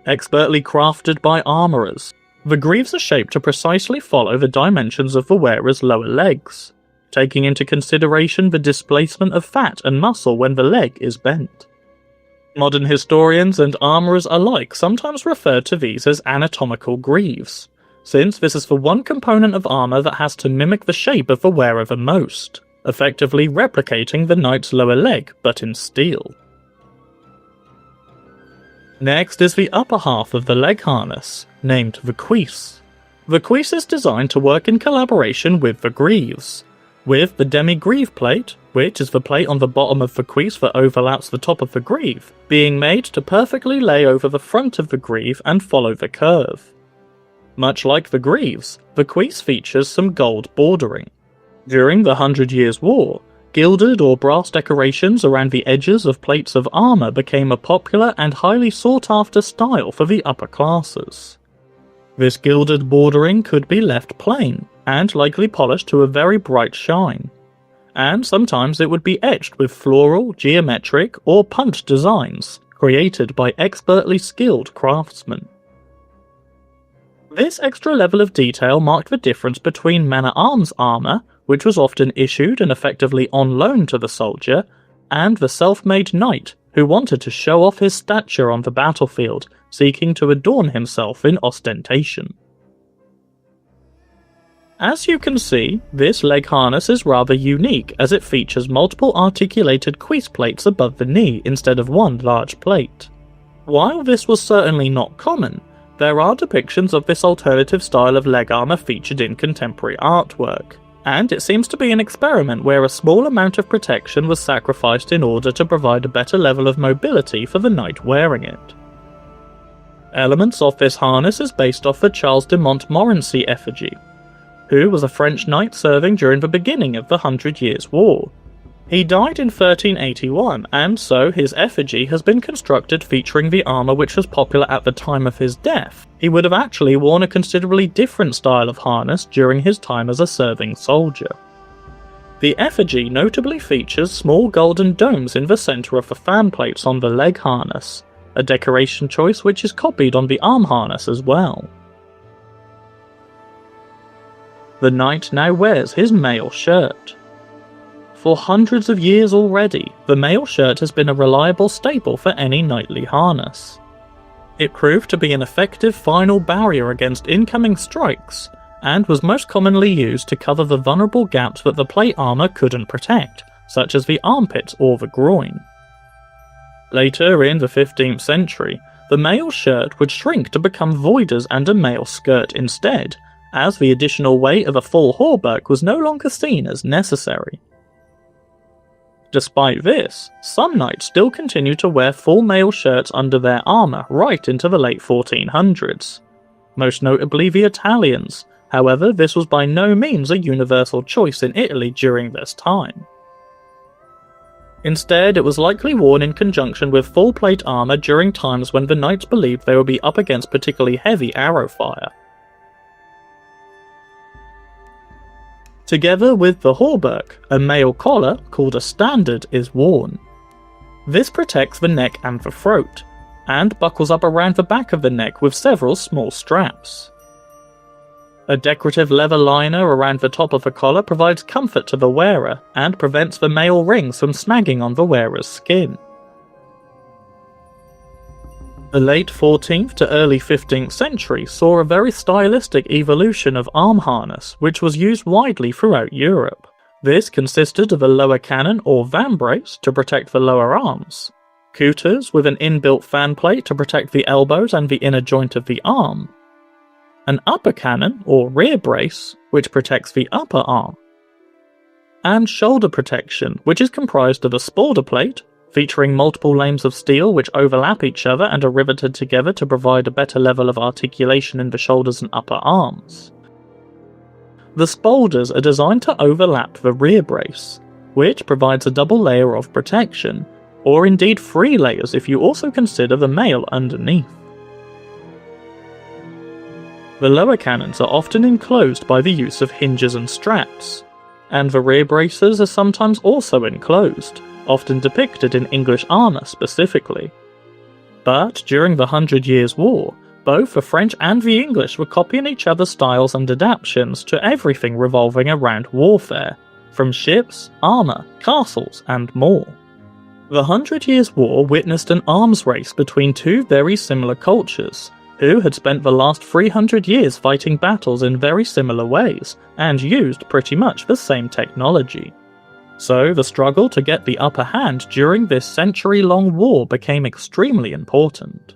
Expertly crafted by armourers, the greaves are shaped to precisely follow the dimensions of the wearer's lower legs, taking into consideration the displacement of fat and muscle when the leg is bent. Modern historians and armourers alike sometimes refer to these as anatomical greaves, since this is the one component of armour that has to mimic the shape of the wearer the most, effectively replicating the knight's lower leg but in steel. Next is the upper half of the leg harness, named the cuisse. The cuisse is designed to work in collaboration with the greaves, with the demi-greave plate, which is the plate on the bottom of the cuisse that overlaps the top of the greave, being made to perfectly lay over the front of the greave and follow the curve. Much like the greaves, the cuisse features some gold bordering. During the 100 Years' War, gilded or brass decorations around the edges of plates of armour became a popular and highly sought-after style for the upper classes. This gilded bordering could be left plain, and likely polished to a very bright shine, and sometimes it would be etched with floral, geometric, or punch designs, created by expertly skilled craftsmen. This extra level of detail marked the difference between man-at-arms armour, which was often issued and effectively on loan to the soldier, and the self-made knight, who wanted to show off his stature on the battlefield, seeking to adorn himself in ostentation. As you can see, this leg harness is rather unique as it features multiple articulated cuisse plates above the knee instead of one large plate. While this was certainly not common, there are depictions of this alternative style of leg armour featured in contemporary artwork, and it seems to be an experiment where a small amount of protection was sacrificed in order to provide a better level of mobility for the knight wearing it. Elements of this harness is based off the Charles de Montmorency effigy, who was a French knight serving during the beginning of the 100 Years' War. He died in 1381, and so his effigy has been constructed featuring the armour which was popular at the time of his death. He would have actually worn a considerably different style of harness during his time as a serving soldier. The effigy notably features small golden domes in the centre of the fan plates on the leg harness, a decoration choice which is copied on the arm harness as well. The knight now wears his mail shirt. For hundreds of years already, the mail shirt has been a reliable staple for any knightly harness. It proved to be an effective final barrier against incoming strikes, and was most commonly used to cover the vulnerable gaps that the plate armour couldn't protect, such as the armpit or the groin. Later in the 15th century, the male shirt would shrink to become voiders and a male skirt instead, as the additional weight of a full hauberk was no longer seen as necessary. Despite this, some knights still continued to wear full male shirts under their armour right into the late 1400s, most notably the Italians. However, this was by no means a universal choice in Italy during this time. Instead, it was likely worn in conjunction with full plate armour during times when the knights believed they would be up against particularly heavy arrow fire. Together with the hauberk, a male collar, called a standard, is worn. This protects the neck and the throat, and buckles up around the back of the neck with several small straps. A decorative leather liner around the top of the collar provides comfort to the wearer, and prevents the male rings from snagging on the wearer's skin. The late 14th to early 15th century saw a very stylistic evolution of arm harness, which was used widely throughout Europe. This consisted of a lower cannon or vambrace to protect the lower arms, couters with an inbuilt fan plate to protect the elbows and the inner joint of the arm, an upper cannon or rear brace, which protects the upper arm, and shoulder protection, which is comprised of a spalder plate, featuring multiple lanes of steel which overlap each other and are riveted together to provide a better level of articulation in the shoulders and upper arms. The spalders are designed to overlap the rear brace, which provides a double layer of protection, or indeed 3 layers if you also consider the mail underneath. The lower cannons are often enclosed by the use of hinges and straps, and the rear braces are sometimes also enclosed, often depicted in English armour specifically. But during the 100 Years' War, both the French and the English were copying each other's styles and adaptations to everything revolving around warfare, from ships, armour, castles, and more. The 100 Years' War witnessed an arms race between two very similar cultures, who had spent the last 300 years fighting battles in very similar ways, and used pretty much the same technology. So the struggle to get the upper hand during this century-long war became extremely important.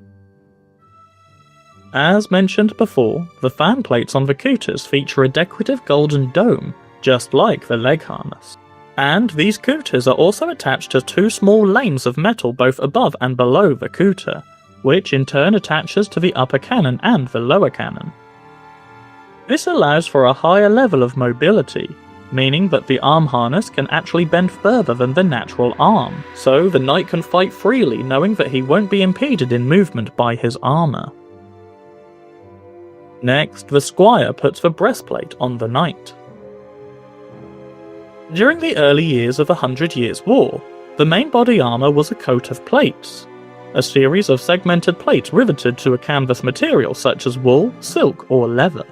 As mentioned before, the fan plates on the couters feature a decorative golden dome, just like the leg harness. And these couters are also attached to 2 small lanes of metal both above and below the couter, which in turn attaches to the upper cannon and the lower cannon. This allows for a higher level of mobility, meaning that the arm harness can actually bend further than the natural arm, so the knight can fight freely knowing that he won't be impeded in movement by his armour. Next, the squire puts the breastplate on the knight. During the early years of the 100 Years' War, the main body armour was a coat of plates, a series of segmented plates riveted to a canvas material such as wool, silk, or leather.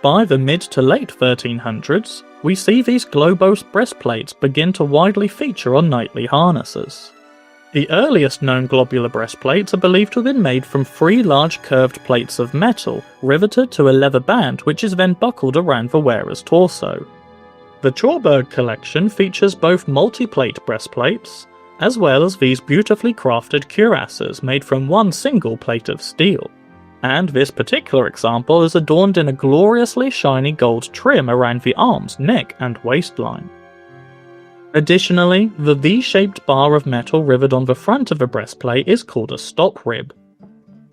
By the mid to late 1300s, we see these globose breastplates begin to widely feature on knightly harnesses. The earliest known globular breastplates are believed to have been made from 3 large curved plates of metal, riveted to a leather band which is then buckled around the wearer's torso. The Chauberg collection features both multi-plate breastplates, as well as these beautifully crafted cuirasses made from one single plate of steel. And this particular example is adorned in a gloriously shiny gold trim around the arms, neck, and waistline. Additionally, the V-shaped bar of metal riveted on the front of the breastplate is called a stop rib,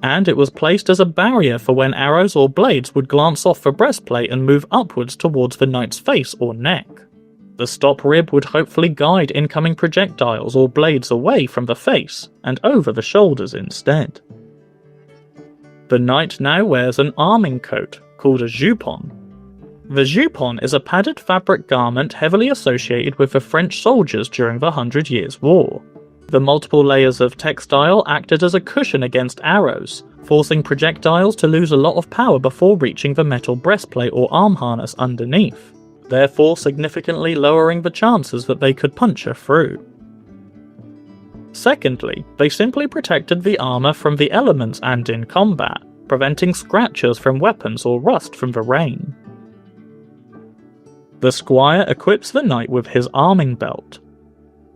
and it was placed as a barrier for when arrows or blades would glance off the breastplate and move upwards towards the knight's face or neck. The stop rib would hopefully guide incoming projectiles or blades away from the face and over the shoulders instead. The knight now wears an arming coat, called a jupon. The jupon is a padded fabric garment heavily associated with the French soldiers during the 100 Years' War. The multiple layers of textile acted as a cushion against arrows, forcing projectiles to lose a lot of power before reaching the metal breastplate or arm harness underneath, therefore significantly lowering the chances that they could puncture through. Secondly, they simply protected the armour from the elements and in combat, preventing scratches from weapons or rust from the rain. The squire equips the knight with his arming belt.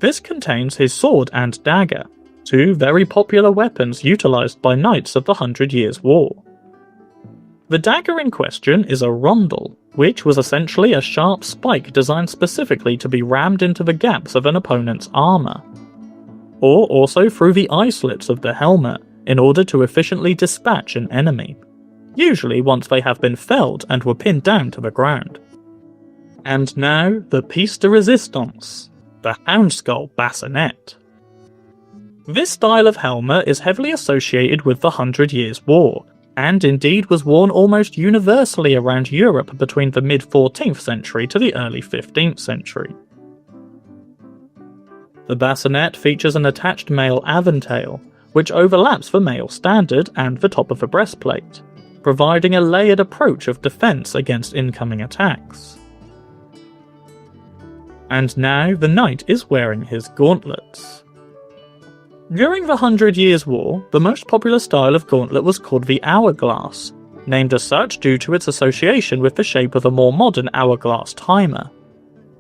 This contains his sword and dagger, two very popular weapons utilised by knights of the 100 Years' War. The dagger in question is a rondel, which was essentially a sharp spike designed specifically to be rammed into the gaps of an opponent's armour, or also through the eye slits of the helmet in order to efficiently dispatch an enemy, usually once they have been felled and were pinned down to the ground. And now, the piece de resistance, the houndskull bassinet. This style of helmet is heavily associated with the 100 Years' War, and indeed was worn almost universally around Europe between the mid-14th century to the early 15th century. The bassinet features an attached male aventail, which overlaps the male standard and the top of the breastplate, providing a layered approach of defence against incoming attacks. And now the knight is wearing his gauntlets. During the 100 Years' War, the most popular style of gauntlet was called the hourglass, named as such due to its association with the shape of a more modern hourglass timer.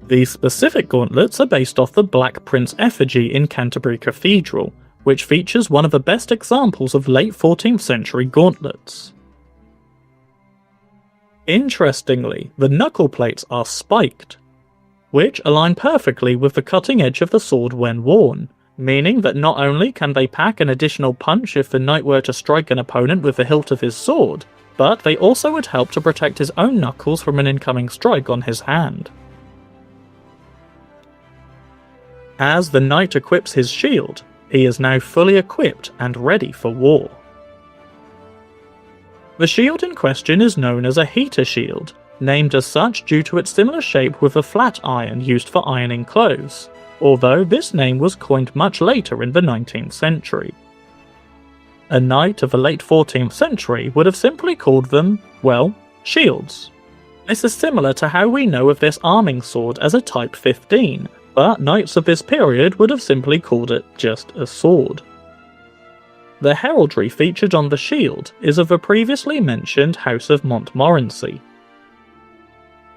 These specific gauntlets are based off the Black Prince effigy in Canterbury Cathedral, which features one of the best examples of late 14th century gauntlets. Interestingly, the knuckle plates are spiked, which align perfectly with the cutting edge of the sword when worn, meaning that not only can they pack an additional punch if the knight were to strike an opponent with the hilt of his sword, but they also would help to protect his own knuckles from an incoming strike on his hand. As the knight equips his shield, he is now fully equipped and ready for war. The shield in question is known as a heater shield, named as such due to its similar shape with a flat iron used for ironing clothes, although this name was coined much later in the 19th century. A knight of the late 14th century would have simply called them, well, shields. This is similar to how we know of this arming sword as a Type 15, but knights of this period would have simply called it just a sword. The heraldry featured on the shield is of the previously mentioned House of Montmorency.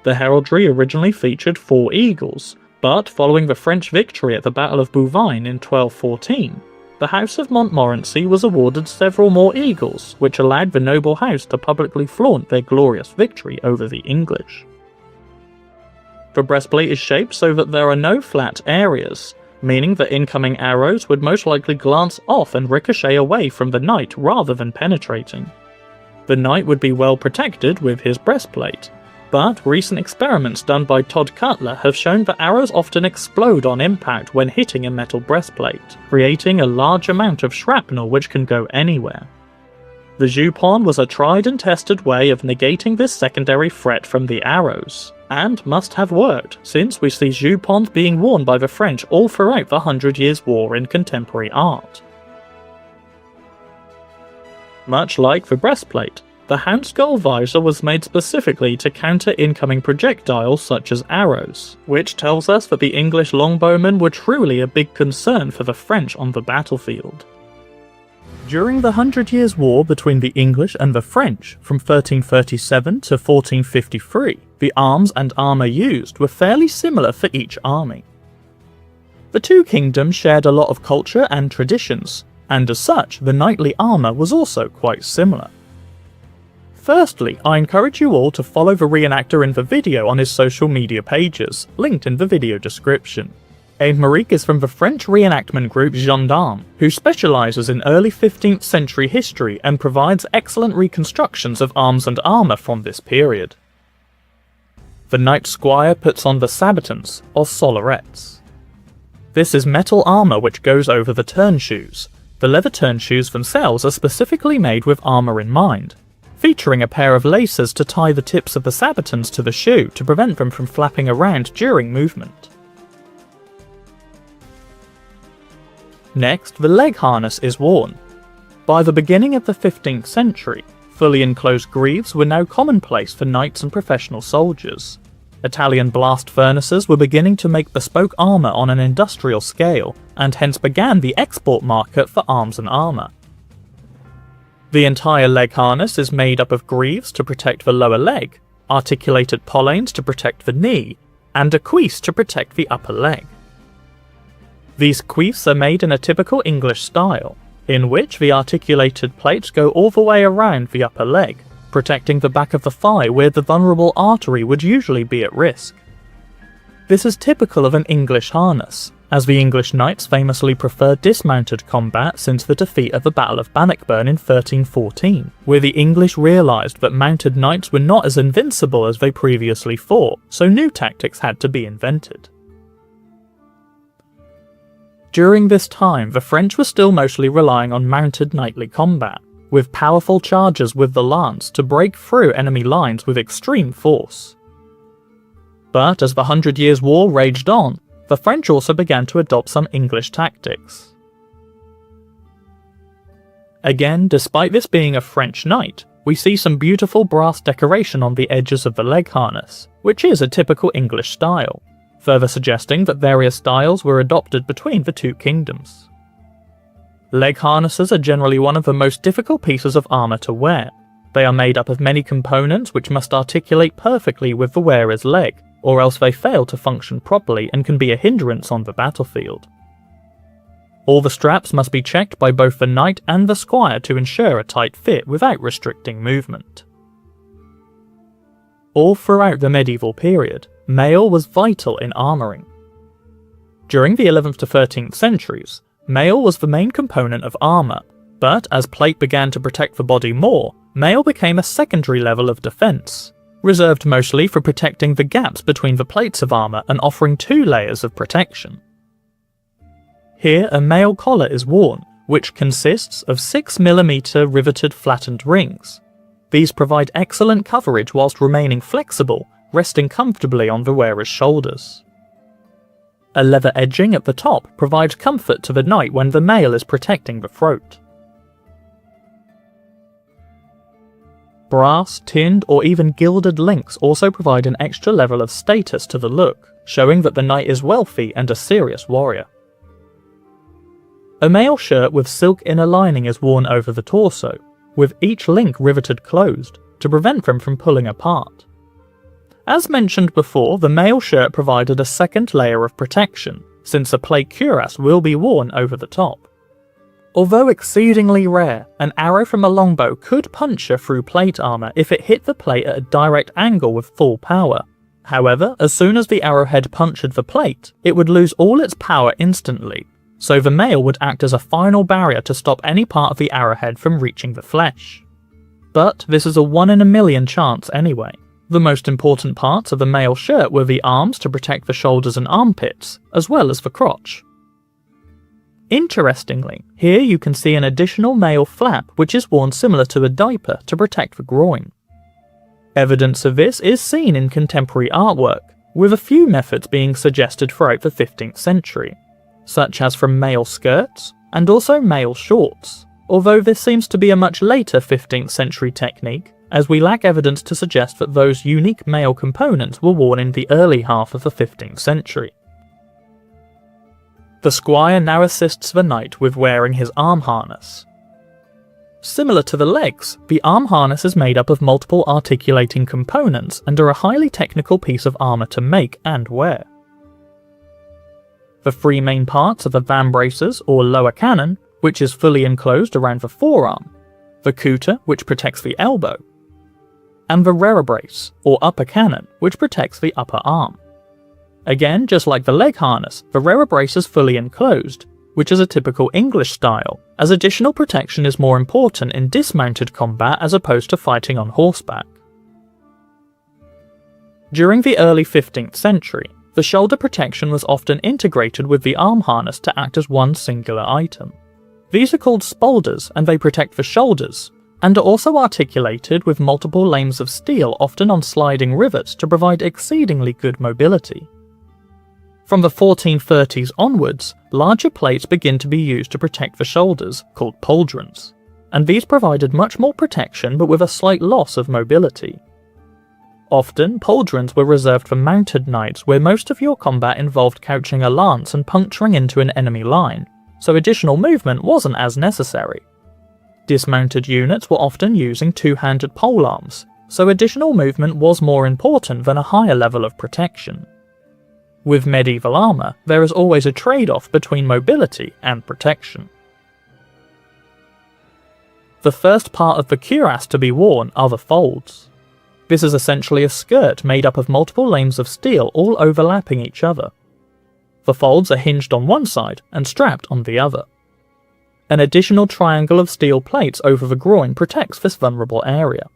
The heraldry originally featured 4 eagles, but following the French victory at the Battle of Bouvines in 1214, the House of Montmorency was awarded several more eagles, which allowed the noble house to publicly flaunt their glorious victory over the English. The breastplate is shaped so that there are no flat areas, meaning that incoming arrows would most likely glance off and ricochet away from the knight rather than penetrating. The knight would be well protected with his breastplate, but recent experiments done by Todd Cutler have shown that arrows often explode on impact when hitting a metal breastplate, creating a large amount of shrapnel which can go anywhere. The jupon was a tried and tested way of negating this secondary threat from the arrows, and must have worked, since we see jupons being worn by the French all throughout the 100 Years' War in contemporary art. Much like the breastplate, the houndskull visor was made specifically to counter incoming projectiles such as arrows, which tells us that the English longbowmen were truly a big concern for the French on the battlefield. During the 100 Years' War between the English and the French from 1337 to 1453, the arms and armour used were fairly similar for each army. The two kingdoms shared a lot of culture and traditions, and as such the knightly armour was also quite similar. Firstly, I encourage you all to follow the reenactor in the video on his social media pages, linked in the video description. Aymeric is from the French reenactment group Gendarme, who specialises in early 15th century history and provides excellent reconstructions of arms and armour from this period. The Knight Squire puts on the sabatons, or sollarettes. This is metal armour which goes over the turn shoes. The leather turn shoes themselves are specifically made with armour in mind, featuring a pair of laces to tie the tips of the sabatons to the shoe to prevent them from flapping around during movement. Next, the leg harness is worn. By the beginning of the 15th century, fully enclosed greaves were now commonplace for knights and professional soldiers. Italian blast furnaces were beginning to make bespoke armour on an industrial scale, and hence began the export market for arms and armour. The entire leg harness is made up of greaves to protect the lower leg, articulated pollaines to protect the knee, and a cuisse to protect the upper leg. These cuisses are made in a typical English style, in which the articulated plates go all the way around the upper leg, protecting the back of the thigh where the vulnerable artery would usually be at risk. This is typical of an English harness, as the English knights famously preferred dismounted combat since the defeat at the Battle of Bannockburn in 1314, where the English realised that mounted knights were not as invincible as they previously thought, so new tactics had to be invented. During this time, the French were still mostly relying on mounted knightly combat, with powerful charges with the lance to break through enemy lines with extreme force. But as the 100 Years' War raged on, the French also began to adopt some English tactics. Again, despite this being a French knight, we see some beautiful brass decoration on the edges of the leg harness, which is a typical English style, further suggesting that various styles were adopted between the two kingdoms. Leg harnesses are generally one of the most difficult pieces of armour to wear. They are made up of many components which must articulate perfectly with the wearer's leg, or else they fail to function properly and can be a hindrance on the battlefield. All the straps must be checked by both the knight and the squire to ensure a tight fit without restricting movement. All throughout the medieval period, mail was vital in armouring. During the 11th to 13th centuries, mail was the main component of armour, but as plate began to protect the body more, mail became a secondary level of defence, reserved mostly for protecting the gaps between the plates of armour and offering 2 layers of protection. Here a mail collar is worn, which consists of 6mm riveted flattened rings. These provide excellent coverage whilst remaining flexible, resting comfortably on the wearer's shoulders. A leather edging at the top provides comfort to the knight when the mail is protecting the throat. Brass, tinned, or even gilded links also provide an extra level of status to the look, showing that the knight is wealthy and a serious warrior. A mail shirt with silk inner lining is worn over the torso, with each link riveted closed, to prevent them from pulling apart. As mentioned before, the mail shirt provided a second layer of protection, since a plate cuirass will be worn over the top. Although exceedingly rare, an arrow from a longbow could puncture through plate armour if it hit the plate at a direct angle with full power. However, as soon as the arrowhead punctured the plate, it would lose all its power instantly, so the mail would act as a final barrier to stop any part of the arrowhead from reaching the flesh. But this is a 1 in a million chance anyway. The most important parts of the mail shirt were the arms to protect the shoulders and armpits, as well as the crotch. Interestingly, here you can see an additional mail flap which is worn similar to a diaper to protect the groin. Evidence of this is seen in contemporary artwork, with a few methods being suggested throughout the 15th century, such as from mail skirts and also mail shorts, although this seems to be a much later 15th century technique, as we lack evidence to suggest that those unique mail components were worn in the early half of the 15th century. The squire now assists the knight with wearing his arm harness. Similar to the legs, the arm harness is made up of multiple articulating components and are a highly technical piece of armour to make and wear. The 3 main parts are the vambraces or lower cannon, which is fully enclosed around the forearm, the couter, which protects the elbow, and the rerebrace or upper cannon, which protects the upper arm. Again, just like the leg harness, the rerebrace is fully enclosed, which is a typical English style, as additional protection is more important in dismounted combat as opposed to fighting on horseback. During the early 15th century, the shoulder protection was often integrated with the arm harness to act as one singular item. These are called spolders and they protect the shoulders, and are also articulated with multiple lanes of steel often on sliding rivets to provide exceedingly good mobility. From the 1430s onwards, larger plates begin to be used to protect the shoulders, called pauldrons, and these provided much more protection but with a slight loss of mobility. Often, pauldrons were reserved for mounted knights where most of your combat involved couching a lance and puncturing into an enemy line, so additional movement wasn't as necessary. Dismounted units were often using 2-handed polearms, so additional movement was more important than a higher level of protection. With medieval armour, there is always a trade-off between mobility and protection. The first part of the cuirass to be worn are the folds. This is essentially a skirt made up of multiple lanes of steel all overlapping each other. The folds are hinged on one side and strapped on the other. An additional triangle of steel plates over the groin protects this vulnerable area.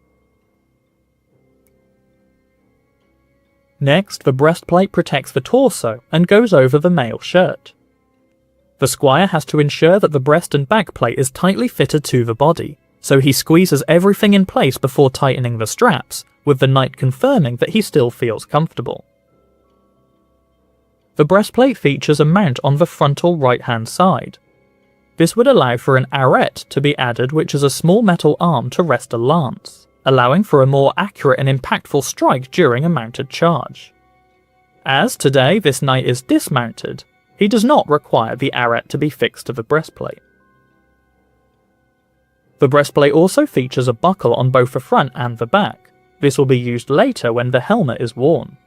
Next, the breastplate protects the torso and goes over the mail shirt. The squire has to ensure that the breast and back plate is tightly fitted to the body, so he squeezes everything in place before tightening the straps, with the knight confirming that he still feels comfortable. The breastplate features a mount on the frontal right-hand side. This would allow for an arret to be added, which is a small metal arm to rest a lance, allowing for a more accurate and impactful strike during a mounted charge. As today this knight is dismounted, he does not require the arret to be fixed to the breastplate. The breastplate also features a buckle on both the front and the back. This will be used later when the helmet is worn.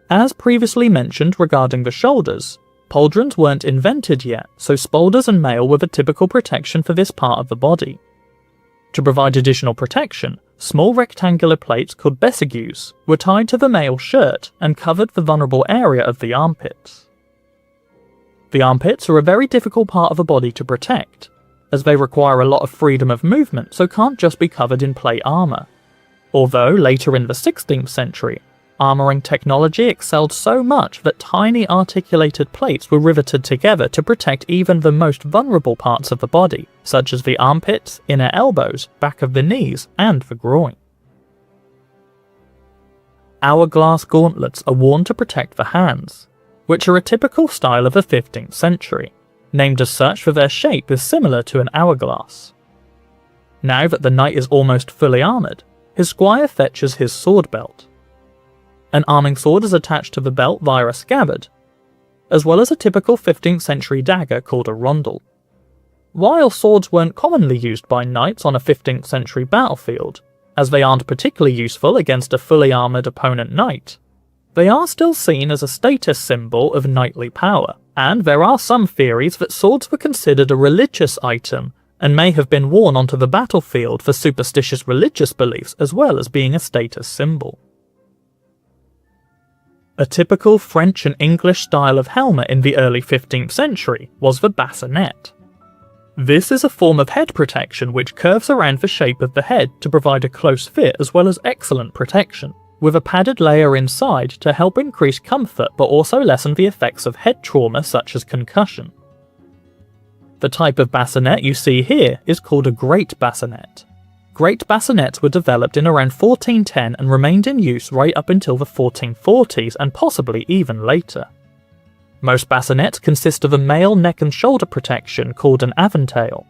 As previously mentioned regarding the shoulders, pauldrons weren't invented yet, so spolders and mail were the typical protection for this part of the body. To provide additional protection, small rectangular plates called bessigues were tied to the mail shirt and covered the vulnerable area of the armpits. The armpits are a very difficult part of the body to protect, as they require a lot of freedom of movement, so can't just be covered in plate armour. Although later in the 16th century, armouring technology excelled so much that tiny articulated plates were riveted together to protect even the most vulnerable parts of the body, such as the armpits, inner elbows, back of the knees, and the groin. Hourglass gauntlets are worn to protect the hands, which are a typical style of the 15th century, named as such for their shape is similar to an hourglass. Now that the knight is almost fully armoured, his squire fetches his sword belt. An arming sword is attached to the belt via a scabbard, as well as a typical 15th century dagger called a rondel. While swords weren't commonly used by knights on a 15th century battlefield, as they aren't particularly useful against a fully armoured opponent knight, they are still seen as a status symbol of knightly power, and there are some theories that swords were considered a religious item and may have been worn onto the battlefield for superstitious religious beliefs as well as being a status symbol. A typical French and English style of helmet in the early 15th century was the bassinet. This is a form of head protection which curves around the shape of the head to provide a close fit as well as excellent protection, with a padded layer inside to help increase comfort but also lessen the effects of head trauma such as concussion. The type of bassinet you see here is called a great bassinet. Great bassinets were developed in around 1410 and remained in use right up until the 1440s and possibly even later. Most bassinets consist of a male neck and shoulder protection called an aventail,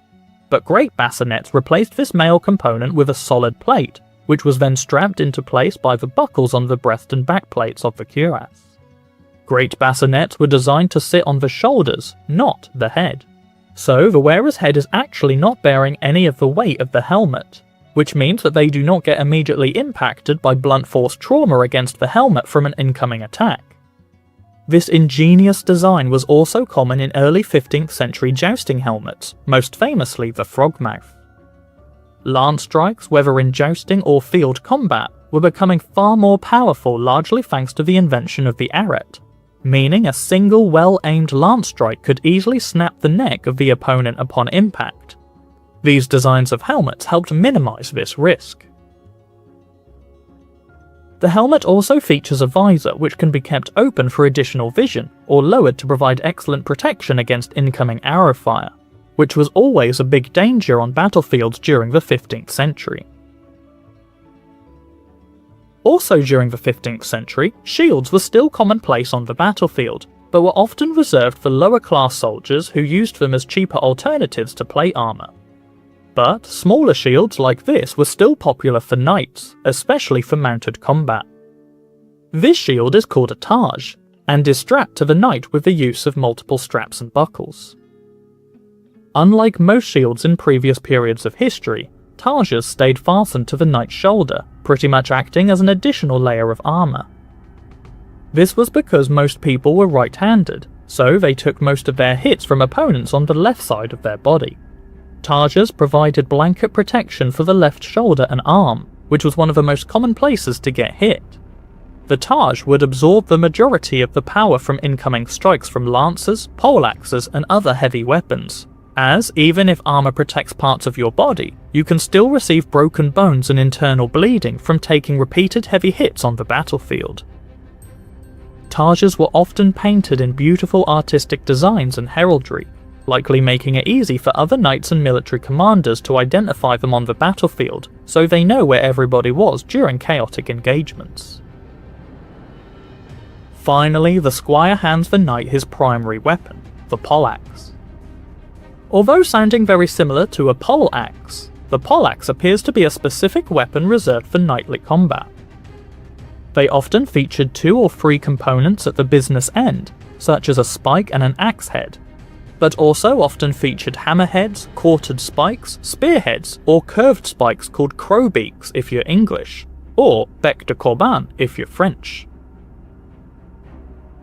but great bassinets replaced this male component with a solid plate, which was then strapped into place by the buckles on the breast and back plates of the cuirass. Great bassinets were designed to sit on the shoulders, not the head. So the wearer's head is actually not bearing any of the weight of the helmet, which means that they do not get immediately impacted by blunt force trauma against the helmet from an incoming attack. This ingenious design was also common in early 15th century jousting helmets, most famously the frogmouth. Lance strikes, whether in jousting or field combat, were becoming far more powerful largely thanks to the invention of the arret, meaning a single well-aimed lance strike could easily snap the neck of the opponent upon impact. These designs of helmets helped minimize this risk. The helmet also features a visor which can be kept open for additional vision, or lowered to provide excellent protection against incoming arrow fire, which was always a big danger on battlefields during the 15th century. Also during the 15th century, shields were still commonplace on the battlefield, but were often reserved for lower class soldiers who used them as cheaper alternatives to plate armour. But smaller shields like this were still popular for knights, especially for mounted combat. This shield is called a targe, and is strapped to the knight with the use of multiple straps and buckles. Unlike most shields in previous periods of history, targes stayed fastened to the knight's shoulder, pretty much acting as an additional layer of armour. This was because most people were right-handed, so they took most of their hits from opponents on the left side of their body. Targes provided blanket protection for the left shoulder and arm, which was one of the most common places to get hit. The targe would absorb the majority of the power from incoming strikes from lancers, poleaxes, and other heavy weapons, as even if armour protects parts of your body, you can still receive broken bones and internal bleeding from taking repeated heavy hits on the battlefield. Targes were often painted in beautiful artistic designs and heraldry, likely making it easy for other knights and military commanders to identify them on the battlefield, so they know where everybody was during chaotic engagements. Finally, the squire hands the knight his primary weapon, the poleaxe. Although sounding very similar to a pole axe, the poleaxe appears to be a specific weapon reserved for knightly combat. They often featured 2 or 3 components at the business end, such as a spike and an axe head, but also often featured hammerheads, quartered spikes, spearheads, or curved spikes called crowbeaks if you're English, or bec de corbin if you're French.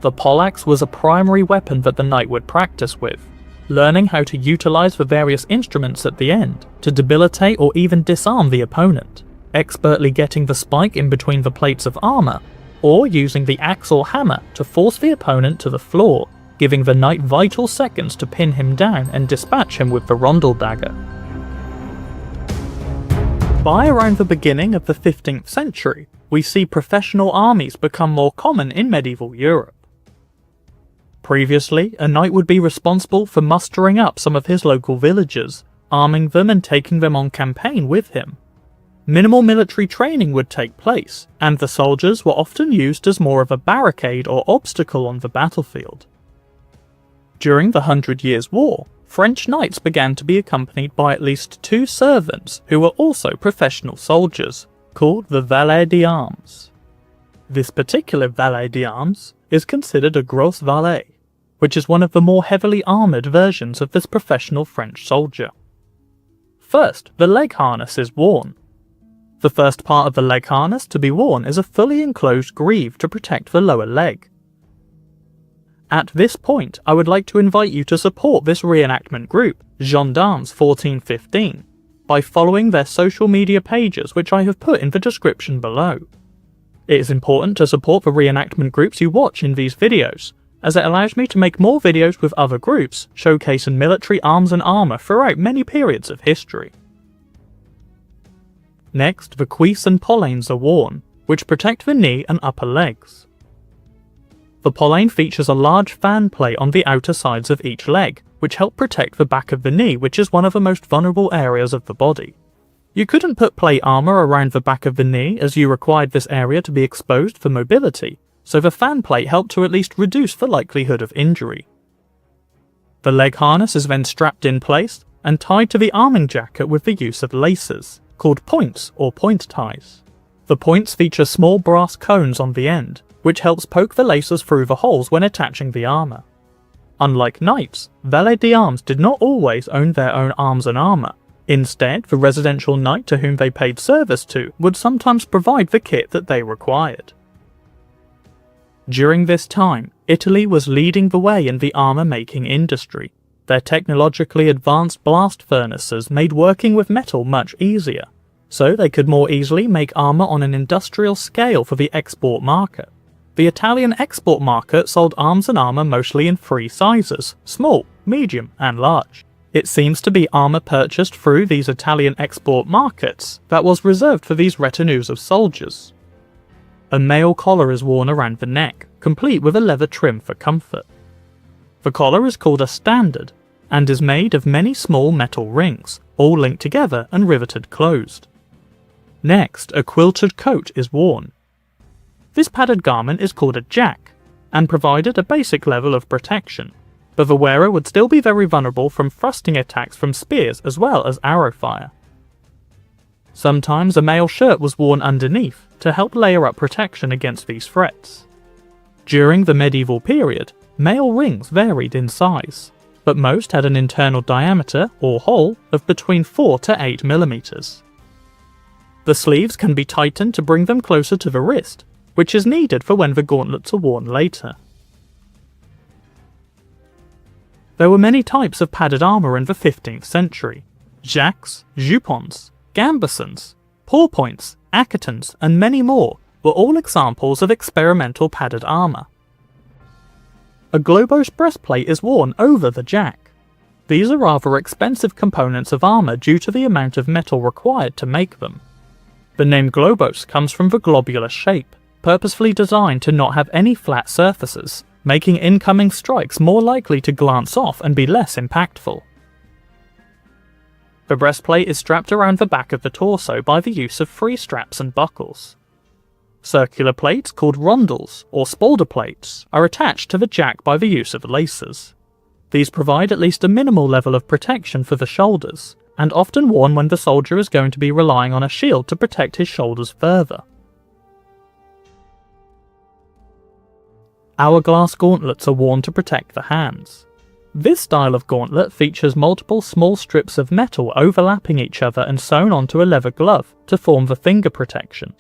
The poleaxe was a primary weapon that the knight would practice with, learning how to utilise the various instruments at the end to debilitate or even disarm the opponent, expertly getting the spike in between the plates of armour, or using the axe or hammer to force the opponent to the floor, giving the knight vital seconds to pin him down and dispatch him with the rondel dagger. By around the beginning of the 15th century, we see professional armies become more common in medieval Europe. Previously, a knight would be responsible for mustering up some of his local villagers, arming them and taking them on campaign with him. Minimal military training would take place, and the soldiers were often used as more of a barricade or obstacle on the battlefield. During the 100 Years' War, French knights began to be accompanied by at least 2 servants who were also professional soldiers, called the Valet d'Armes. This particular Valet d'Armes is considered a gros valet, which is one of the more heavily armoured versions of this professional French soldier. First, the leg harness is worn. The first part of the leg harness to be worn is a fully enclosed greave to protect the lower leg. At this point, I would like to invite you to support this reenactment group, Gendarmes 1415, by following their social media pages, which I have put in the description below. It is important to support the reenactment groups you watch in these videos, as it allows me to make more videos with other groups, showcasing military arms and armour throughout many periods of history. Next, the cuisses and pollaines are worn, which protect the knee and upper legs. The pollaine features a large fan plate on the outer sides of each leg, which help protect the back of the knee, which is one of the most vulnerable areas of the body. You couldn't put plate armour around the back of the knee as you required this area to be exposed for mobility, so the fan plate helped to at least reduce the likelihood of injury. The leg harness is then strapped in place and tied to the arming jacket with the use of laces, called points or point ties. The points feature small brass cones on the end, which helps poke the laces through the holes when attaching the armour. Unlike knights, valets d'armes did not always own their own arms and armour. Instead, the residential knight to whom they paid service to would sometimes provide the kit that they required. During this time, Italy was leading the way in the armour-making industry. Their technologically advanced blast furnaces made working with metal much easier, so they could more easily make armour on an industrial scale for the export market. The Italian export market sold arms and armour mostly in 3 sizes: small, medium, and large. It seems to be armour purchased through these Italian export markets that was reserved for these retinues of soldiers. A mail collar is worn around the neck, complete with a leather trim for comfort. The collar is called a standard, and is made of many small metal rings, all linked together and riveted closed. Next, a quilted coat is worn. This padded garment is called a jack, and provided a basic level of protection, but the wearer would still be very vulnerable from thrusting attacks from spears as well as arrow fire. Sometimes a mail shirt was worn underneath to help layer up protection against these threats. During the medieval period, mail rings varied in size, but most had an internal diameter, or hole, of between 4 to 8 millimeters. The sleeves can be tightened to bring them closer to the wrist, which is needed for when the gauntlets are worn later. There were many types of padded armour in the 15th century. Jacques, jupons, gambesons, pourpoints, acetons, and many more were all examples of experimental padded armour. A globose breastplate is worn over the jack. These are rather expensive components of armour due to the amount of metal required to make them. The name globose comes from the globular shape, purposefully designed to not have any flat surfaces, making incoming strikes more likely to glance off and be less impactful. The breastplate is strapped around the back of the torso by the use of free straps and buckles. Circular plates called rondels, or spalder plates, are attached to the jack by the use of laces. These provide at least a minimal level of protection for the shoulders, and often worn when the soldier is going to be relying on a shield to protect his shoulders further. Hourglass gauntlets are worn to protect the hands. This style of gauntlet features multiple small strips of metal overlapping each other and sewn onto a leather glove to form the finger protection.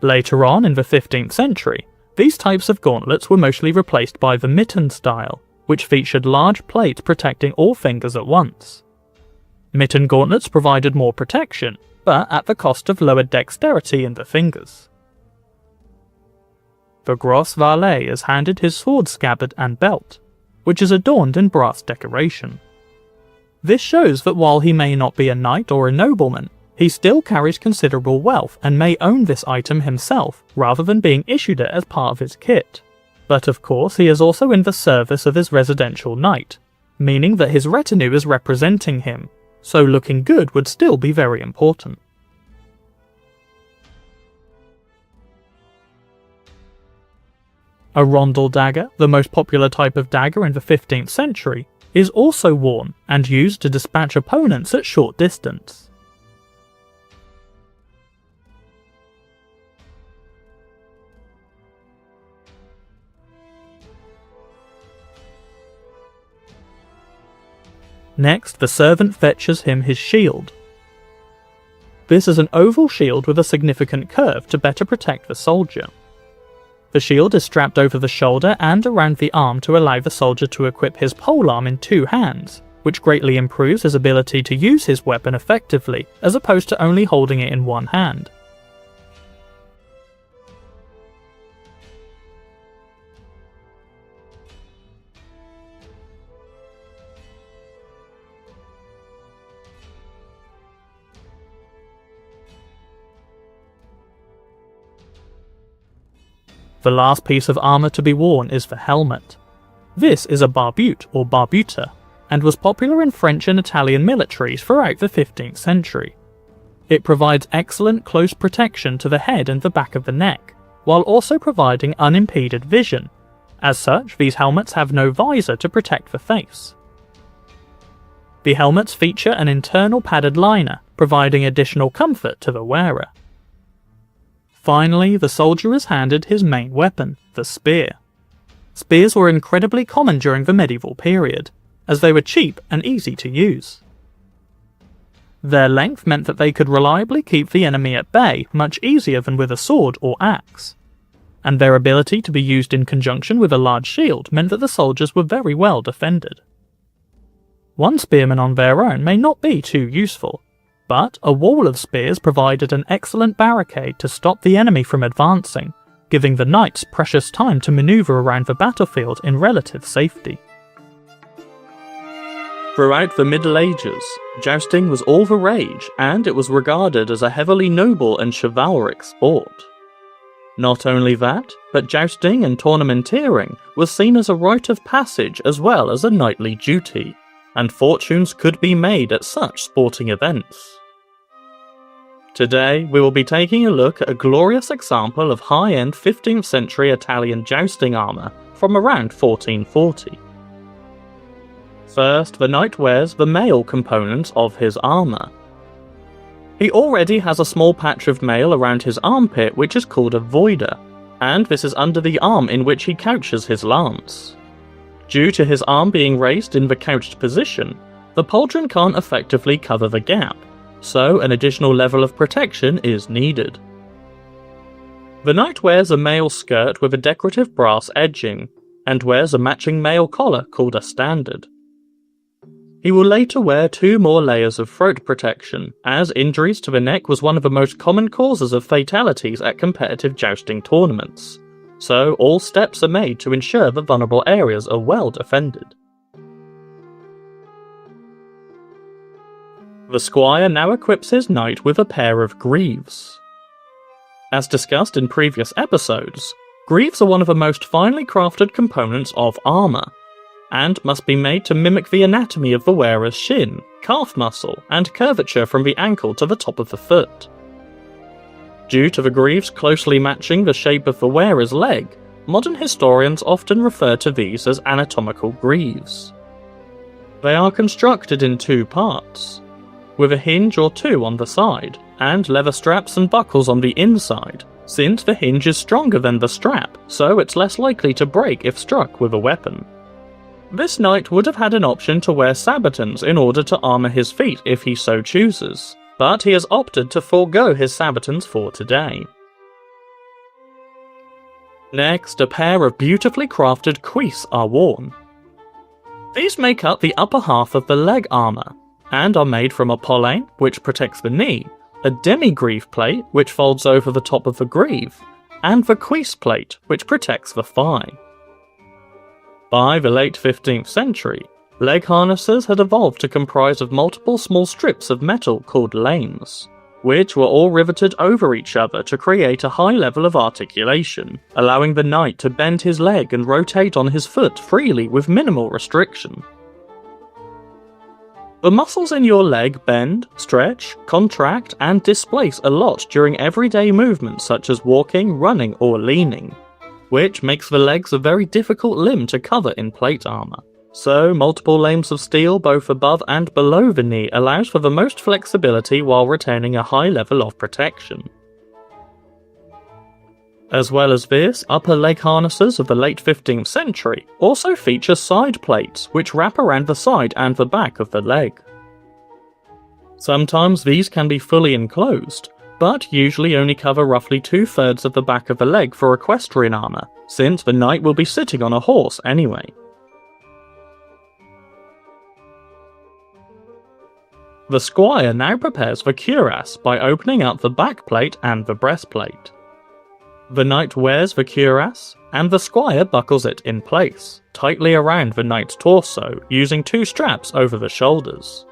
Later on in the 15th century, these types of gauntlets were mostly replaced by the mitten style, which featured large plates protecting all fingers at once. Mitten gauntlets provided more protection, but at the cost of lower dexterity in the fingers. The Gros Valet is handed his sword scabbard and belt, which is adorned in brass decoration. This shows that while he may not be a knight or a nobleman, he still carries considerable wealth and may own this item himself rather than being issued it as part of his kit. But of course he is also in the service of his residential knight, meaning that his retinue is representing him, so looking good would still be very important. A rondel dagger, the most popular type of dagger in the 15th century, is also worn and used to dispatch opponents at short distance. Next, the servant fetches him his shield. This is an oval shield with a significant curve to better protect the soldier. The shield is strapped over the shoulder and around the arm to allow the soldier to equip his polearm in two hands, which greatly improves his ability to use his weapon effectively, as opposed to only holding it in one hand. The last piece of armour to be worn is the helmet. This is a barbute or barbuta, and was popular in French and Italian militaries throughout the 15th century. It provides excellent close protection to the head and the back of the neck, while also providing unimpeded vision. As such, these helmets have no visor to protect the face. The helmets feature an internal padded liner, providing additional comfort to the wearer. Finally, the soldier is handed his main weapon, the spear. Spears were incredibly common during the medieval period, as they were cheap and easy to use. Their length meant that they could reliably keep the enemy at bay much easier than with a sword or axe, and their ability to be used in conjunction with a large shield meant that the soldiers were very well defended. One spearman on their own may not be too useful, but a wall of spears provided an excellent barricade to stop the enemy from advancing, giving the knights precious time to maneuver around the battlefield in relative safety. Throughout the Middle Ages, jousting was all the rage, and it was regarded as a heavily noble and chivalric sport. Not only that, but jousting and tournamenteering was seen as a rite of passage as well as a knightly duty, and fortunes could be made at such sporting events. Today, we will be taking a look at a glorious example of high-end 15th century Italian jousting armour from around 1440. First, the knight wears the mail component of his armour. He already has a small patch of mail around his armpit which is called a voider, and this is under the arm in which he couches his lance. Due to his arm being raised in the couched position, the pauldron can't effectively cover the gap, so an additional level of protection is needed. The knight wears a mail skirt with a decorative brass edging, and wears a matching mail collar called a standard. He will later wear 2 more layers of throat protection, as injuries to the neck was one of the most common causes of fatalities at competitive jousting tournaments, so all steps are made to ensure that vulnerable areas are well defended. The squire now equips his knight with a pair of greaves. As discussed in previous episodes, greaves are one of the most finely crafted components of armour, and must be made to mimic the anatomy of the wearer's shin, calf muscle, and curvature from the ankle to the top of the foot. Due to the greaves closely matching the shape of the wearer's leg, modern historians often refer to these as anatomical greaves. They are constructed in 2 parts, with a hinge or 2 on the side, and leather straps and buckles on the inside, since the hinge is stronger than the strap, so it's less likely to break if struck with a weapon. This knight would have had an option to wear sabatons in order to armour his feet if he so chooses, but he has opted to forego his sabatons for today. Next, a pair of beautifully crafted cuisses are worn. These make up the upper half of the leg armour, and are made from a pollane, which protects the knee, a demi-greave plate, which folds over the top of the greave, and the cuisse plate, which protects the thigh. By the late 15th century, leg harnesses had evolved to comprise of multiple small strips of metal called lanes, which were all riveted over each other to create a high level of articulation, allowing the knight to bend his leg and rotate on his foot freely with minimal restriction. The muscles in your leg bend, stretch, contract, and displace a lot during everyday movements such as walking, running, or leaning, which makes the legs a very difficult limb to cover in plate armour. So, multiple lanes of steel both above and below the knee allows for the most flexibility while retaining a high level of protection. As well as this, upper leg harnesses of the late 15th century also feature side plates which wrap around the side and the back of the leg. Sometimes these can be fully enclosed, but usually only cover roughly 2/3 of the back of the leg for equestrian armour, since the knight will be sitting on a horse anyway. The squire now prepares the cuirass by opening up the back plate and the breastplate. The knight wears the cuirass, and the squire buckles it in place, tightly around the knight's torso, using 2 straps over the shoulders.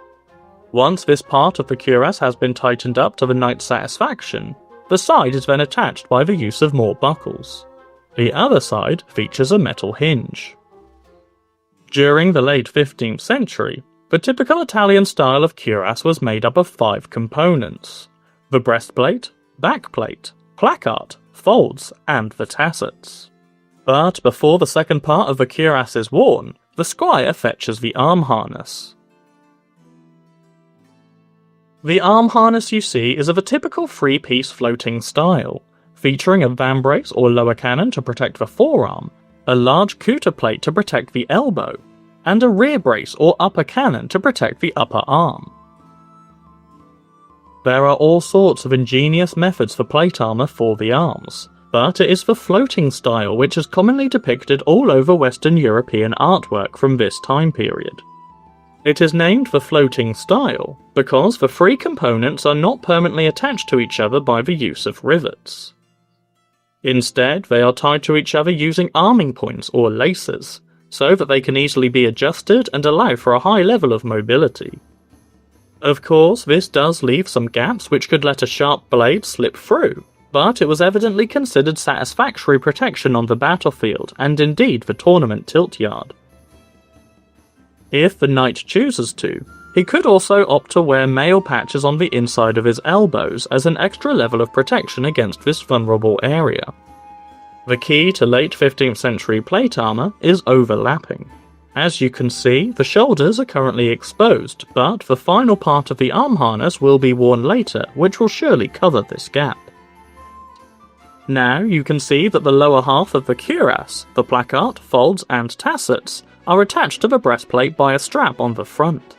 Once this part of the cuirass has been tightened up to the knight's satisfaction, the side is then attached by the use of more buckles. The other side features a metal hinge. During the late 15th century, the typical Italian style of cuirass was made up of 5 components: the breastplate, backplate, placard, folds, and the tassets. But before the second part of the cuirass is worn, the squire fetches the arm harness. The arm harness you see is of a typical 3-piece floating style, featuring a vambrace or lower cannon to protect the forearm, a large cutter plate to protect the elbow, and a rear brace or upper cannon to protect the upper arm. There are all sorts of ingenious methods for plate armour for the arms, but it is the floating style which is commonly depicted all over Western European artwork from this time period. It is named the floating style because the 3 components are not permanently attached to each other by the use of rivets. Instead, they are tied to each other using arming points or laces, so that they can easily be adjusted and allow for a high level of mobility. Of course, this does leave some gaps which could let a sharp blade slip through, but it was evidently considered satisfactory protection on the battlefield and indeed the tournament tilt yard. If the knight chooses to, he could also opt to wear mail patches on the inside of his elbows as an extra level of protection against this vulnerable area. The key to late 15th century plate armour is overlapping. As you can see, the shoulders are currently exposed, but the final part of the arm harness will be worn later, which will surely cover this gap. Now you can see that the lower half of the cuirass, the placard, folds and tassets, are attached to the breastplate by a strap on the front.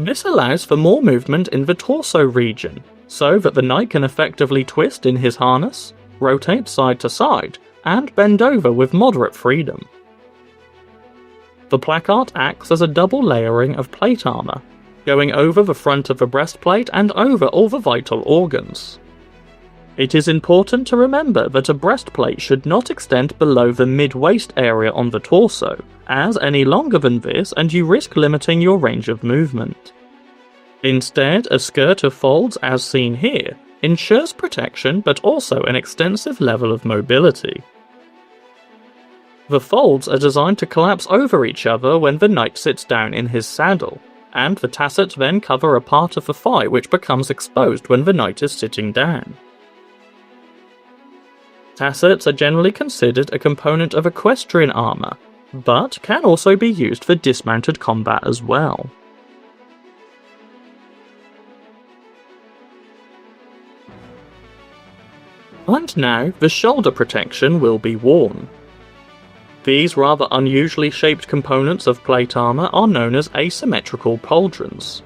This allows for more movement in the torso region, so that the knight can effectively twist in his harness, rotate side to side, and bend over with moderate freedom. The placard acts as a double layering of plate armour, going over the front of the breastplate and over all the vital organs. It is important to remember that a breastplate should not extend below the mid-waist area on the torso, as any longer than this and you risk limiting your range of movement. Instead, a skirt of folds, as seen here, ensures protection but also an extensive level of mobility. The folds are designed to collapse over each other when the knight sits down in his saddle, and the tassets then cover a part of the thigh which becomes exposed when the knight is sitting down. Tassets are generally considered a component of equestrian armour, but can also be used for dismounted combat as well. And now, the shoulder protection will be worn. These rather unusually shaped components of plate armour are known as asymmetrical pauldrons.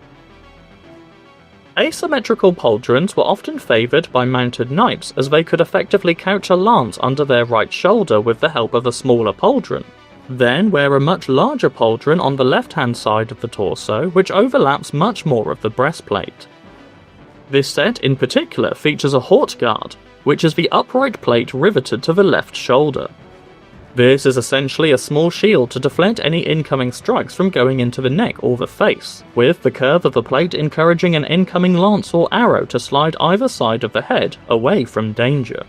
Asymmetrical pauldrons were often favoured by mounted knights as they could effectively couch a lance under their right shoulder with the help of a smaller pauldron, then wear a much larger pauldron on the left-hand side of the torso which overlaps much more of the breastplate. This set in particular features a hort guard, which is the upright plate riveted to the left shoulder. This is essentially a small shield to deflect any incoming strikes from going into the neck or the face, with the curve of the plate encouraging an incoming lance or arrow to slide either side of the head away from danger.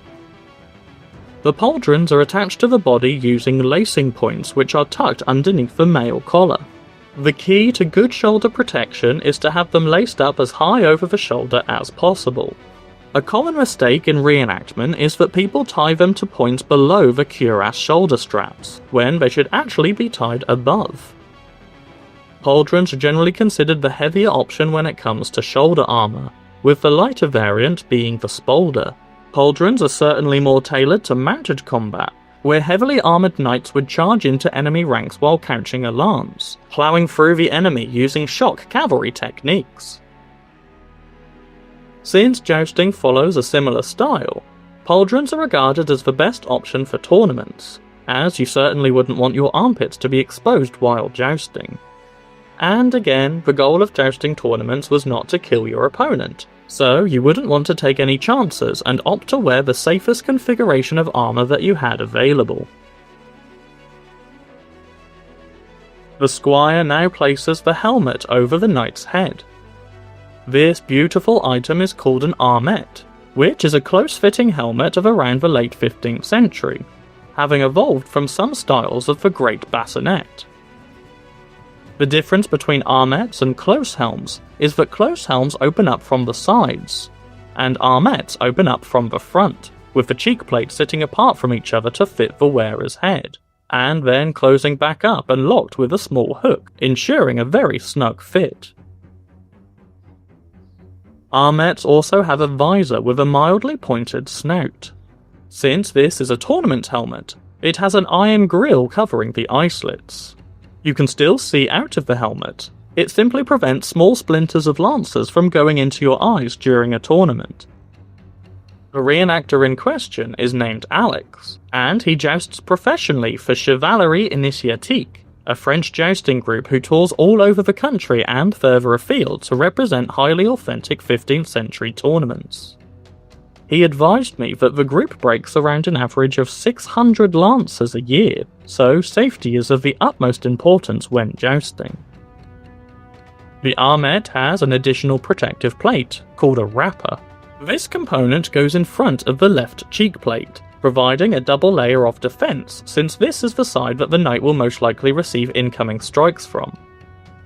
The pauldrons are attached to the body using lacing points which are tucked underneath the mail collar. The key to good shoulder protection is to have them laced up as high over the shoulder as possible. A common mistake in reenactment is that people tie them to points below the cuirass shoulder straps, when they should actually be tied above. Pauldrons are generally considered the heavier option when it comes to shoulder armour, with the lighter variant being the spolder. Pauldrons are certainly more tailored to mounted combat, where heavily armoured knights would charge into enemy ranks while couching a lance, ploughing through the enemy using shock cavalry techniques. Since jousting follows a similar style, pauldrons are regarded as the best option for tournaments, as you certainly wouldn't want your armpits to be exposed while jousting. And again, the goal of jousting tournaments was not to kill your opponent, so you wouldn't want to take any chances and opt to wear the safest configuration of armour that you had available. The squire now places the helmet over the knight's head. This beautiful item is called an armet, which is a close-fitting helmet of around the late 15th century, having evolved from some styles of the great bassinet. The difference between armets and close helms is that close helms open up from the sides, and armets open up from the front, with the cheek plates sitting apart from each other to fit the wearer's head, and then closing back up and locked with a small hook, ensuring a very snug fit. Armets also have a visor with a mildly pointed snout. Since this is a tournament helmet, it has an iron grille covering the eye slits. You can still see out of the helmet. It simply prevents small splinters of lances from going into your eyes during a tournament. The reenactor in question is named Alex, and he jousts professionally for Chevalier Initiatique, a French jousting group who tours all over the country and further afield to represent highly authentic 15th century tournaments. He advised me that the group breaks around an average of 600 lances a year, so safety is of the utmost importance when jousting. The armet has an additional protective plate, called a wrapper. This component goes in front of the left cheek plate, providing a double layer of defense, since this is the side that the knight will most likely receive incoming strikes from.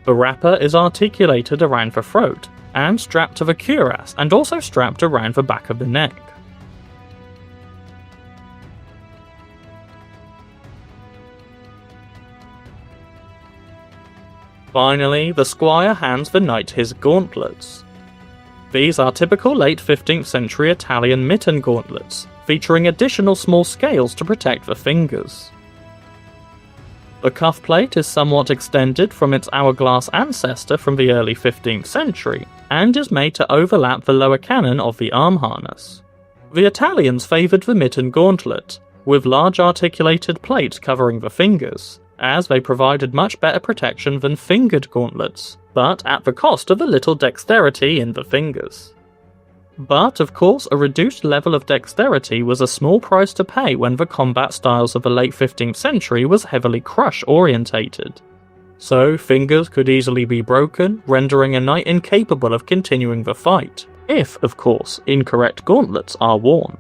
The wrapper is articulated around the throat, and strapped to the cuirass, and also strapped around the back of the neck. Finally, the squire hands the knight his gauntlets. These are typical late 15th century Italian mitten gauntlets, featuring additional small scales to protect the fingers. The cuffplate is somewhat extended from its hourglass ancestor from the early 15th century, and is made to overlap the lower cannon of the arm harness. The Italians favoured the mitten gauntlet, with large articulated plates covering the fingers, as they provided much better protection than fingered gauntlets, but at the cost of a little dexterity in the fingers. But, of course, a reduced level of dexterity was a small price to pay when the combat styles of the late 15th century was heavily crush-orientated. So, fingers could easily be broken, rendering a knight incapable of continuing the fight, if, of course, incorrect gauntlets are worn.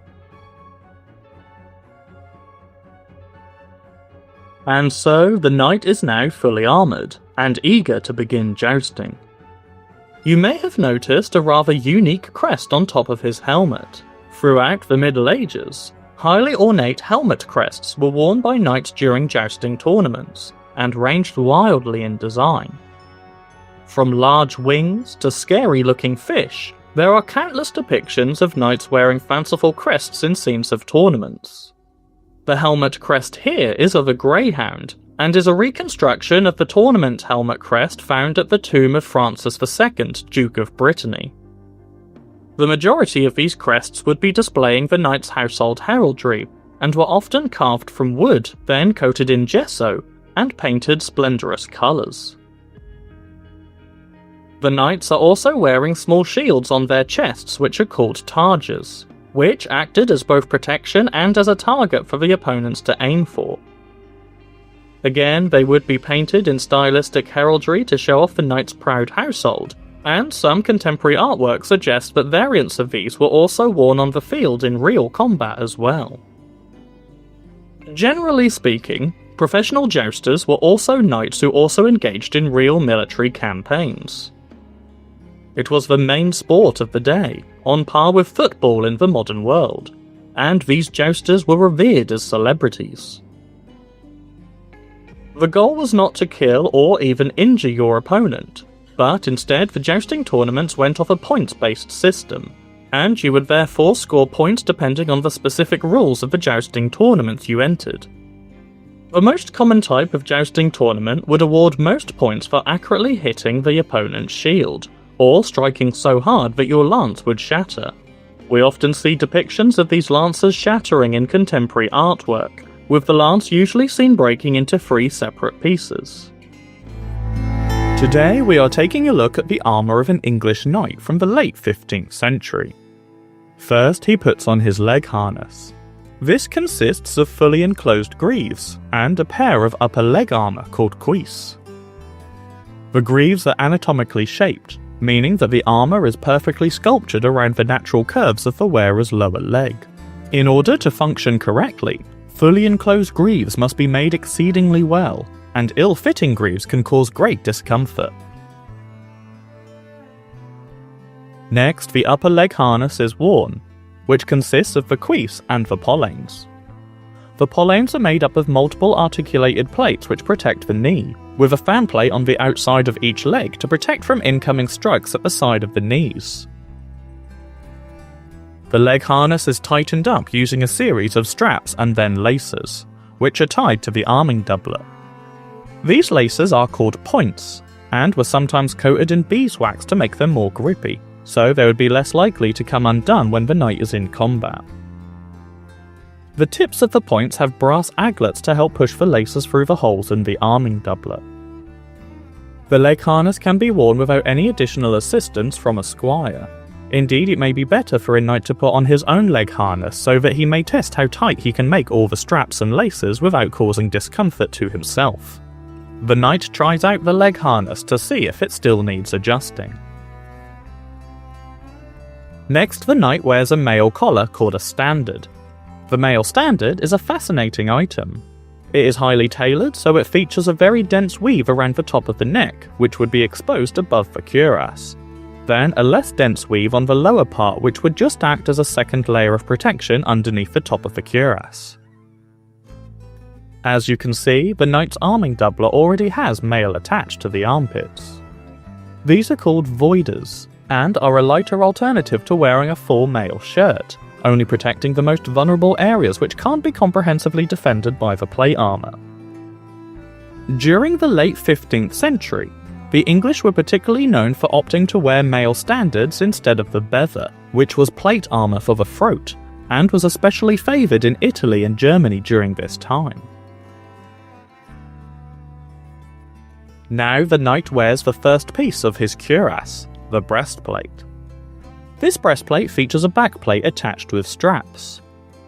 And so, the knight is now fully armoured, and eager to begin jousting. You may have noticed a rather unique crest on top of his helmet. Throughout the Middle Ages, highly ornate helmet crests were worn by knights during jousting tournaments, and ranged wildly in design. From large wings to scary-looking fish, there are countless depictions of knights wearing fanciful crests in scenes of tournaments. The helmet crest here is of a greyhound, and is a reconstruction of the tournament helmet crest found at the tomb of Francis II, Duke of Brittany. The majority of these crests would be displaying the knight's household heraldry, and were often carved from wood, then coated in gesso, and painted splendorous colours. The knights are also wearing small shields on their chests which are called targes, which acted as both protection and as a target for the opponents to aim for. Again, they would be painted in stylistic heraldry to show off the knight's proud household, and some contemporary artwork suggests that variants of these were also worn on the field in real combat as well. Generally speaking, professional jousters were also knights who also engaged in real military campaigns. It was the main sport of the day, on par with football in the modern world, and these jousters were revered as celebrities. The goal was not to kill or even injure your opponent, but instead the jousting tournaments went off a points-based system, and you would therefore score points depending on the specific rules of the jousting tournament you entered. The most common type of jousting tournament would award most points for accurately hitting the opponent's shield, or striking so hard that your lance would shatter. We often see depictions of these lances shattering in contemporary artwork, with the lance usually seen breaking into 3 separate pieces. Today we are taking a look at the armour of an English knight from the late 15th century. First he puts on his leg harness. This consists of fully enclosed greaves, and a pair of upper leg armour called cuisse. The greaves are anatomically shaped, meaning that the armour is perfectly sculptured around the natural curves of the wearer's lower leg. In order to function correctly, fully enclosed greaves must be made exceedingly well, and ill-fitting greaves can cause great discomfort. Next, the upper leg harness is worn, which consists of the cuisse and the pollaines. The pollaines are made up of multiple articulated plates which protect the knee, with a fan plate on the outside of each leg to protect from incoming strikes at the side of the knees. The leg harness is tightened up using a series of straps and then laces, which are tied to the arming doublet. These laces are called points, and were sometimes coated in beeswax to make them more grippy, so they would be less likely to come undone when the knight is in combat. The tips of the points have brass aglets to help push the laces through the holes in the arming doublet. The leg harness can be worn without any additional assistance from a squire. Indeed, it may be better for a knight to put on his own leg harness so that he may test how tight he can make all the straps and laces without causing discomfort to himself. The knight tries out the leg harness to see if it still needs adjusting. Next, the knight wears a mail collar called a standard. The mail standard is a fascinating item. It is highly tailored, so it features a very dense weave around the top of the neck, which would be exposed above the cuirass. Then a less dense weave on the lower part which would just act as a second layer of protection underneath the top of the cuirass. As you can see, the knight's arming doublet already has mail attached to the armpits. These are called voiders, and are a lighter alternative to wearing a full mail shirt, only protecting the most vulnerable areas which can't be comprehensively defended by the plate armour. During the late 15th century, the English were particularly known for opting to wear mail standards instead of the bever, which was plate armour for the throat, and was especially favoured in Italy and Germany during this time. Now the knight wears the first piece of his cuirass, the breastplate. This breastplate features a backplate attached with straps.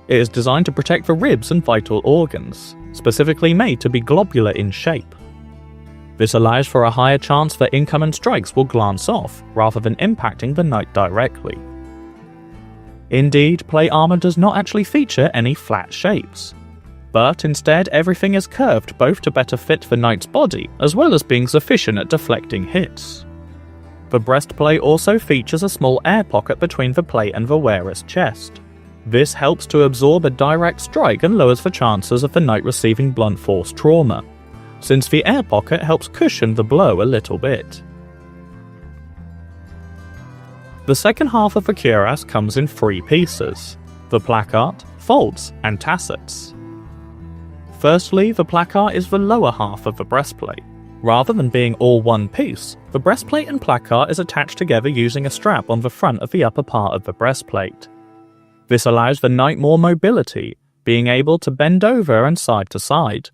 It is designed to protect the ribs and vital organs, specifically made to be globular in shape. This allows for a higher chance that incoming strikes will glance off, rather than impacting the knight directly. Indeed, plate armour does not actually feature any flat shapes, but instead everything is curved both to better fit the knight's body, as well as being sufficient at deflecting hits. The breastplate also features a small air pocket between the plate and the wearer's chest. This helps to absorb a direct strike and lowers the chances of the knight receiving blunt force trauma, since the air pocket helps cushion the blow a little bit. The second half of the cuirass comes in 3 pieces: the placard, folds, and tassets. Firstly, the placard is the lower half of the breastplate. Rather than being all one piece, the breastplate and placard is attached together using a strap on the front of the upper part of the breastplate. This allows the knight more mobility, being able to bend over and side to side.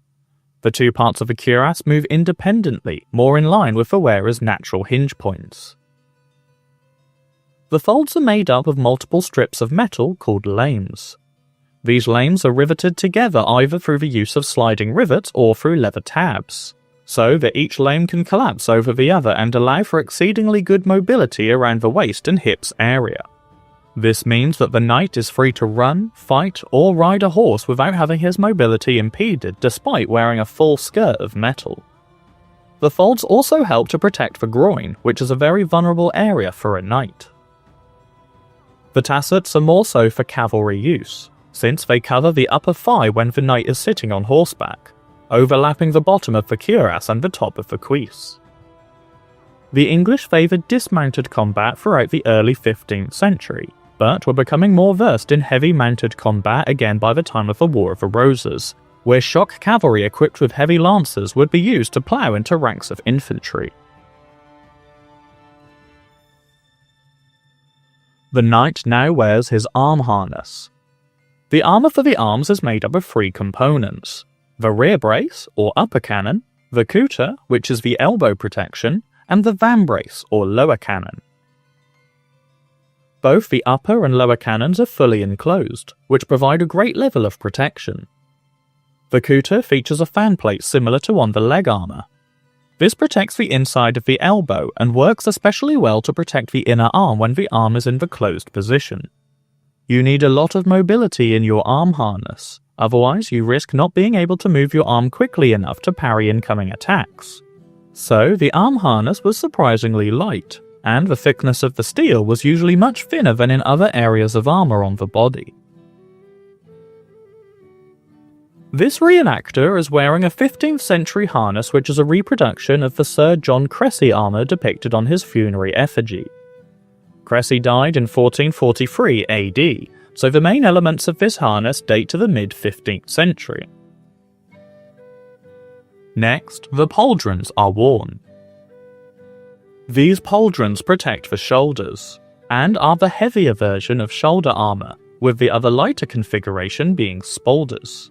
The 2 parts of the cuirass move independently, more in line with the wearer's natural hinge points. The folds are made up of multiple strips of metal called lames. These lames are riveted together either through the use of sliding rivets or through leather tabs, so that each lame can collapse over the other and allow for exceedingly good mobility around the waist and hips area. This means that the knight is free to run, fight, or ride a horse without having his mobility impeded despite wearing a full skirt of metal. The folds also help to protect the groin, which is a very vulnerable area for a knight. The tassets are more so for cavalry use, since they cover the upper thigh when the knight is sitting on horseback, overlapping the bottom of the cuirass and the top of the cuisse. The English favoured dismounted combat throughout the early 15th century, but were becoming more versed in heavy mounted combat again by the time of the War of the Roses, where shock cavalry equipped with heavy lances would be used to plough into ranks of infantry. The knight now wears his arm harness. The armour for the arms is made up of 3 components: the rear brace, or upper cannon, the cutter, which is the elbow protection, and the vambrace, or lower cannon. Both the upper and lower cannons are fully enclosed, which provide a great level of protection. The cutter features a fan plate similar to on the leg armour. This protects the inside of the elbow and works especially well to protect the inner arm when the arm is in the closed position. You need a lot of mobility in your arm harness, otherwise you risk not being able to move your arm quickly enough to parry incoming attacks. So the arm harness was surprisingly light, and the thickness of the steel was usually much thinner than in other areas of armour on the body. This reenactor is wearing a 15th century harness which is a reproduction of the Sir John Crecy armour depicted on his funerary effigy. Crecy died in 1443 AD, so the main elements of this harness date to the mid-15th century. Next, the pauldrons are worn. These pauldrons protect the shoulders, and are the heavier version of shoulder armour, with the other lighter configuration being spaulders.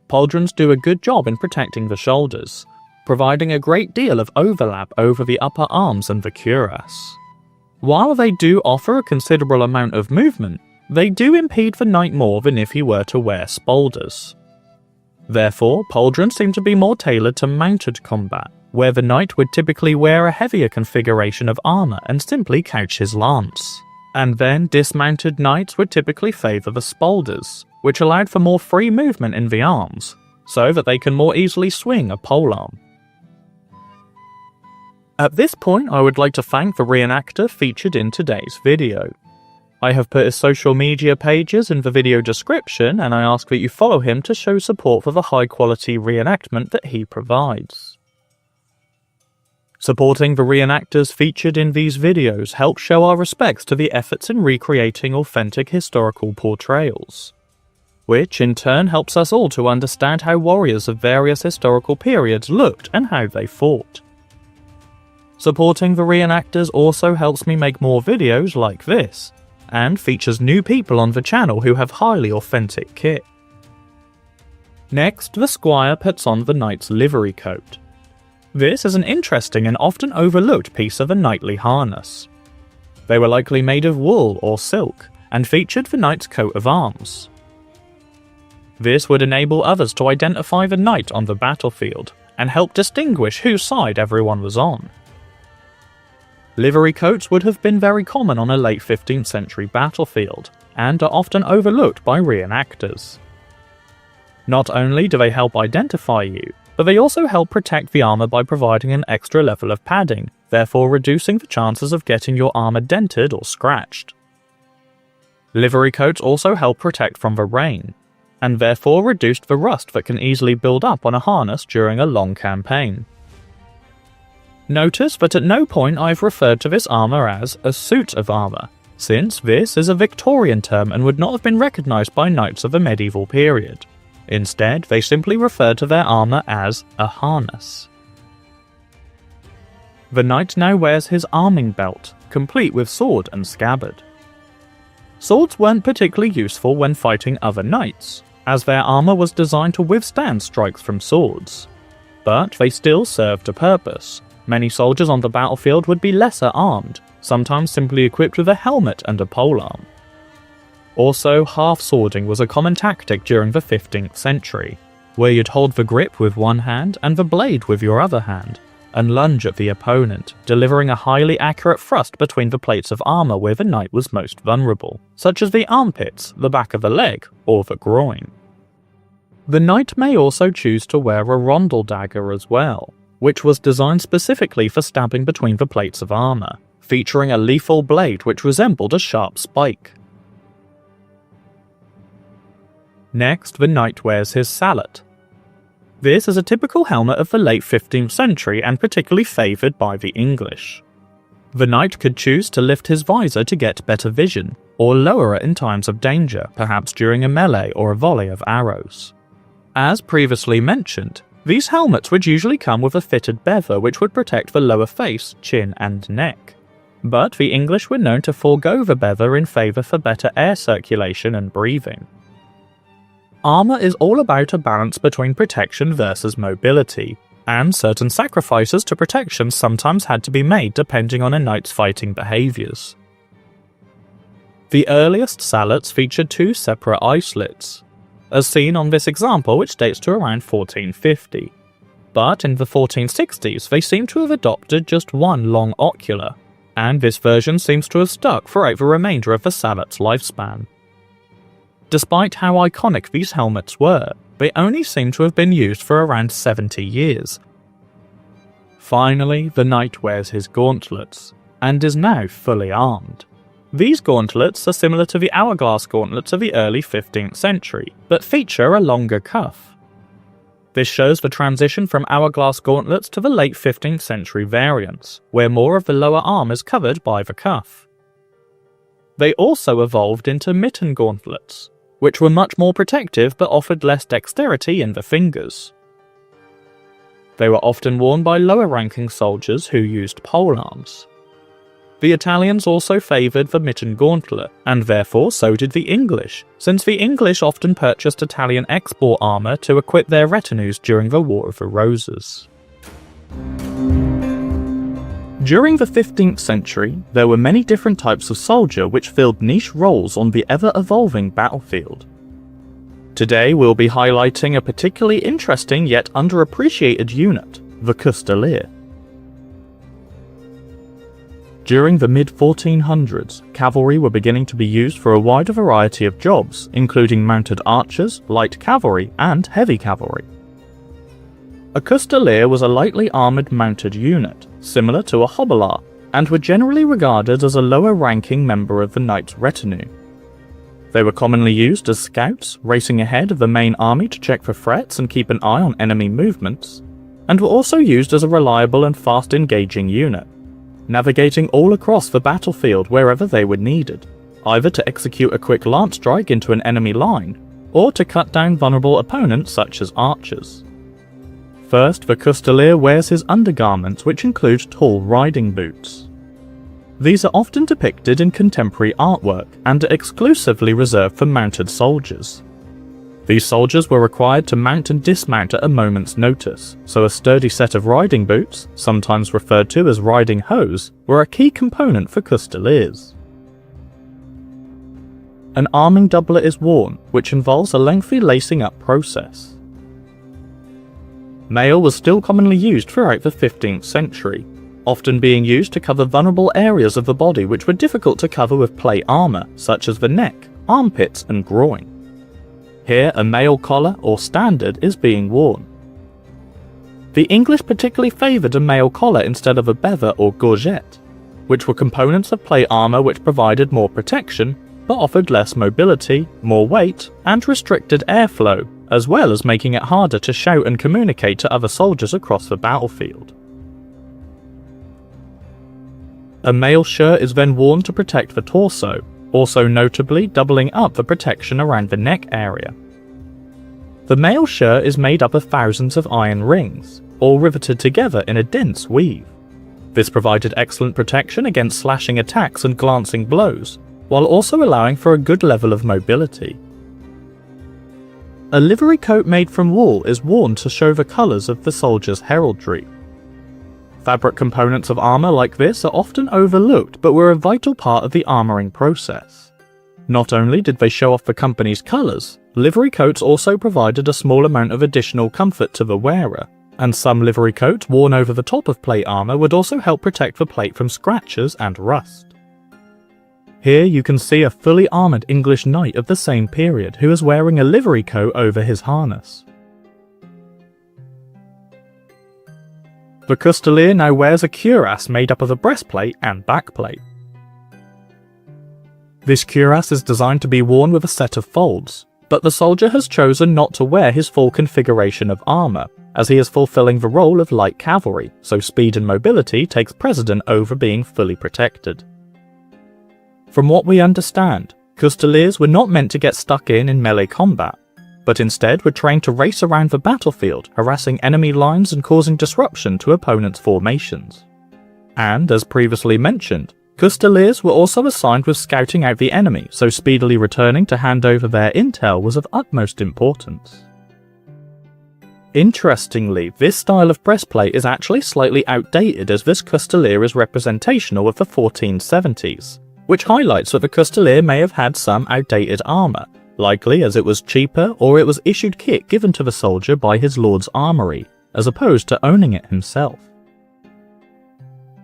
Pauldrons do a good job in protecting the shoulders, providing a great deal of overlap over the upper arms and the cuirass. While they do offer a considerable amount of movement, they do impede the knight more than if he were to wear spaulders. Therefore, pauldrons seem to be more tailored to mounted combat, where the knight would typically wear a heavier configuration of armour and simply couch his lance. And then dismounted knights would typically favour the spaulders, which allowed for more free movement in the arms, so that they can more easily swing a polearm. At this point, I would like to thank the reenactor featured in today's video. I have put his social media pages in the video description, and I ask that you follow him to show support for the high quality reenactment that he provides. Supporting the reenactors featured in these videos helps show our respects to the efforts in recreating authentic historical portrayals. which in turn helps us all to understand how warriors of various historical periods looked and how they fought. Supporting the reenactors also helps me make more videos like this, and features new people on the channel who have highly authentic kit. Next, the squire puts on the knight's livery coat. This is an interesting and often overlooked piece of a knightly harness. They were likely made of wool or silk, and featured the knight's coat of arms. This would enable others to identify the knight on the battlefield, and help distinguish whose side everyone was on. Livery coats would have been very common on a late 15th century battlefield, and are often overlooked by reenactors. Not only do they help identify you, but they also help protect the armour by providing an extra level of padding, therefore reducing the chances of getting your armour dented or scratched. Livery coats also help protect from the rain, and therefore reduced the rust that can easily build up on a harness during a long campaign. Notice that at no point I've referred to this armour as a suit of armour, since this is a Victorian term and would not have been recognised by knights of the medieval period. Instead, they simply refer to their armour as a harness. The knight now wears his arming belt, complete with sword and scabbard. Swords weren't particularly useful when fighting other knights, as their armour was designed to withstand strikes from swords. But they still served a purpose. Many soldiers on the battlefield would be lesser armed, sometimes simply equipped with a helmet and a polearm. Also, half-swording was a common tactic during the 15th century, where you'd hold the grip with one hand and the blade with your other hand, and lunge at the opponent, delivering a highly accurate thrust between the plates of armour where the knight was most vulnerable, such as the armpits, the back of the leg, or the groin. The knight may also choose to wear a rondel dagger as well, which was designed specifically for stabbing between the plates of armour, featuring a lethal blade which resembled a sharp spike. Next, the knight wears his sallet. This is a typical helmet of the late 15th century and particularly favoured by the English. The knight could choose to lift his visor to get better vision, or lower it in times of danger, perhaps during a melee or a volley of arrows. As previously mentioned, these helmets would usually come with a fitted bever which would protect the lower face, chin and neck. But the English were known to forego the bever in favour for better air circulation and breathing. Armour is all about a balance between protection versus mobility, and certain sacrifices to protection sometimes had to be made depending on a knight's fighting behaviours. The earliest sallets featured two separate eye slits, as seen on this example which dates to around 1450. But in the 1460s they seem to have adopted just one long ocular, and this version seems to have stuck throughout the remainder of the sallet's lifespan. Despite how iconic these helmets were, they only seem to have been used for around 70 years. Finally, the knight wears his gauntlets, and is now fully armed. These gauntlets are similar to the hourglass gauntlets of the early 15th century, but feature a longer cuff. This shows the transition from hourglass gauntlets to the late 15th century variants, where more of the lower arm is covered by the cuff. They also evolved into mitten gauntlets, which were much more protective but offered less dexterity in the fingers. They were often worn by lower-ranking soldiers who used polearms. The Italians also favoured the mitten gauntlet, and therefore so did the English, since the English often purchased Italian export armour to equip their retinues during the War of the Roses. During the 15th century, there were many different types of soldier which filled niche roles on the ever-evolving battlefield. Today we'll be highlighting a particularly interesting yet underappreciated unit, the Coustillier. During the mid-1400s, cavalry were beginning to be used for a wider variety of jobs, including mounted archers, light cavalry, and heavy cavalry. A Coustillier was a lightly armoured mounted unit, similar to a hobelar, and were generally regarded as a lower-ranking member of the knight's retinue. They were commonly used as scouts, racing ahead of the main army to check for threats and keep an eye on enemy movements, and were also used as a reliable and fast-engaging unit, navigating all across the battlefield wherever they were needed, either to execute a quick lance strike into an enemy line, or to cut down vulnerable opponents such as archers. First, the Coustillier wears his undergarments, which include tall riding boots. These are often depicted in contemporary artwork and are exclusively reserved for mounted soldiers. These soldiers were required to mount and dismount at a moment's notice, so a sturdy set of riding boots, sometimes referred to as riding hose, were a key component for Coustilliers. An arming doublet is worn, which involves a lengthy lacing up process. Mail was still commonly used throughout the 15th century, often being used to cover vulnerable areas of the body which were difficult to cover with plate armour, such as the neck, armpits and groin. Here a mail collar or standard is being worn. The English particularly favoured a mail collar instead of a bever or gorget, which were components of plate armour which provided more protection but offered less mobility, more weight and restricted airflow, as well as making it harder to shout and communicate to other soldiers across the battlefield. A mail shirt is then worn to protect the torso, also notably doubling up the protection around the neck area. The mail shirt is made up of thousands of iron rings, all riveted together in a dense weave. This provided excellent protection against slashing attacks and glancing blows, while also allowing for a good level of mobility. A livery coat made from wool is worn to show the colours of the soldier's heraldry. Fabric components of armour like this are often overlooked but were a vital part of the armouring process. Not only did they show off the company's colours, livery coats also provided a small amount of additional comfort to the wearer, and some livery coats worn over the top of plate armour would also help protect the plate from scratches and rust. Here you can see a fully armoured English knight of the same period who is wearing a livery coat over his harness. The Coustillier now wears a cuirass made up of a breastplate and backplate. This cuirass is designed to be worn with a set of folds, but the soldier has chosen not to wear his full configuration of armour, as he is fulfilling the role of light cavalry, so speed and mobility takes precedent over being fully protected. From what we understand, Coustilliers were not meant to get stuck in melee combat, but instead were trained to race around the battlefield, harassing enemy lines and causing disruption to opponents' formations. And, as previously mentioned, Coustilliers were also assigned with scouting out the enemy, so speedily returning to hand over their intel was of utmost importance. Interestingly, this style of breastplate is actually slightly outdated, as this Coustillier is representational of the 1470s, which highlights that the Coustillier may have had some outdated armour, likely as it was cheaper or it was issued kit given to the soldier by his lord's armoury, as opposed to owning it himself.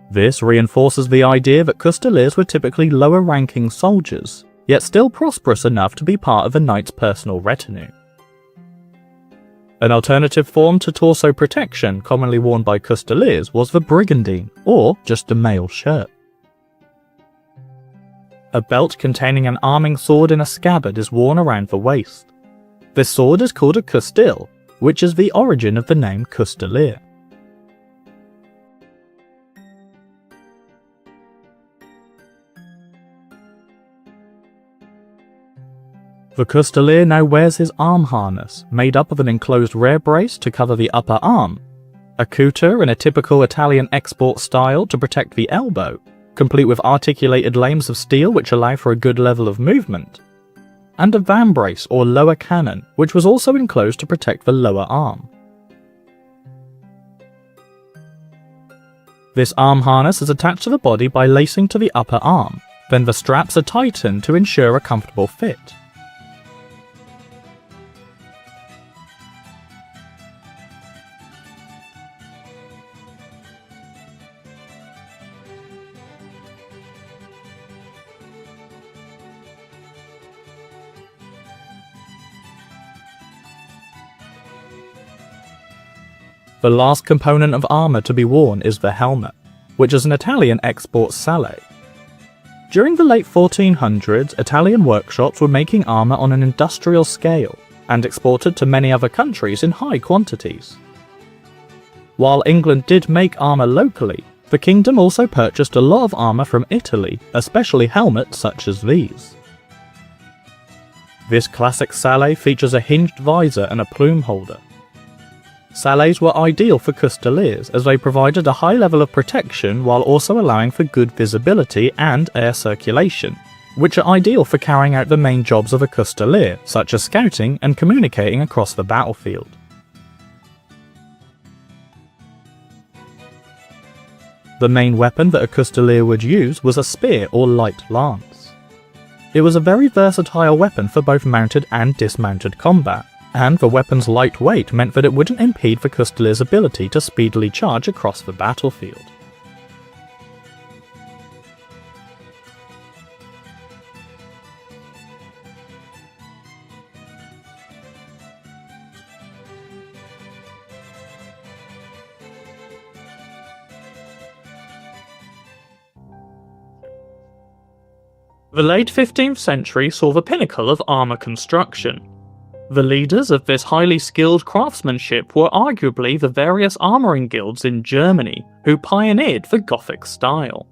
This reinforces the idea that Coustilliers were typically lower-ranking soldiers, yet still prosperous enough to be part of a knight's personal retinue. An alternative form to torso protection commonly worn by Coustilliers was the brigandine, or just a mail shirt. A belt containing an arming sword in a scabbard is worn around the waist. This sword is called a Coustil, which is the origin of the name Coustillier. The Coustillier now wears his arm harness, made up of an enclosed rear brace to cover the upper arm, a cutter in a typical Italian export style to protect the elbow, complete with articulated lames of steel which allow for a good level of movement, and a vambrace or lower cannon, which was also enclosed to protect the lower arm. This arm harness is attached to the body by lacing to the upper arm, then the straps are tightened to ensure a comfortable fit. The last component of armour to be worn is the helmet, which is an Italian export sale. During the late 1400s, Italian workshops were making armour on an industrial scale, and exported to many other countries in high quantities. While England did make armour locally, the kingdom also purchased a lot of armour from Italy, especially helmets such as these. This classic salet features a hinged visor and a plume holder. Salets were ideal for Coustilliers as they provided a high level of protection while also allowing for good visibility and air circulation, which are ideal for carrying out the main jobs of a Coustillier, such as scouting and communicating across the battlefield. The main weapon that a Coustillier would use was a spear or light lance. It was a very versatile weapon for both mounted and dismounted combat, and the weapon's light weight meant that it wouldn't impede the Coustillier's ability to speedily charge across the battlefield. The late 15th century saw the pinnacle of armour construction. The leaders of this highly skilled craftsmanship were arguably the various armouring guilds in Germany, who pioneered the Gothic style.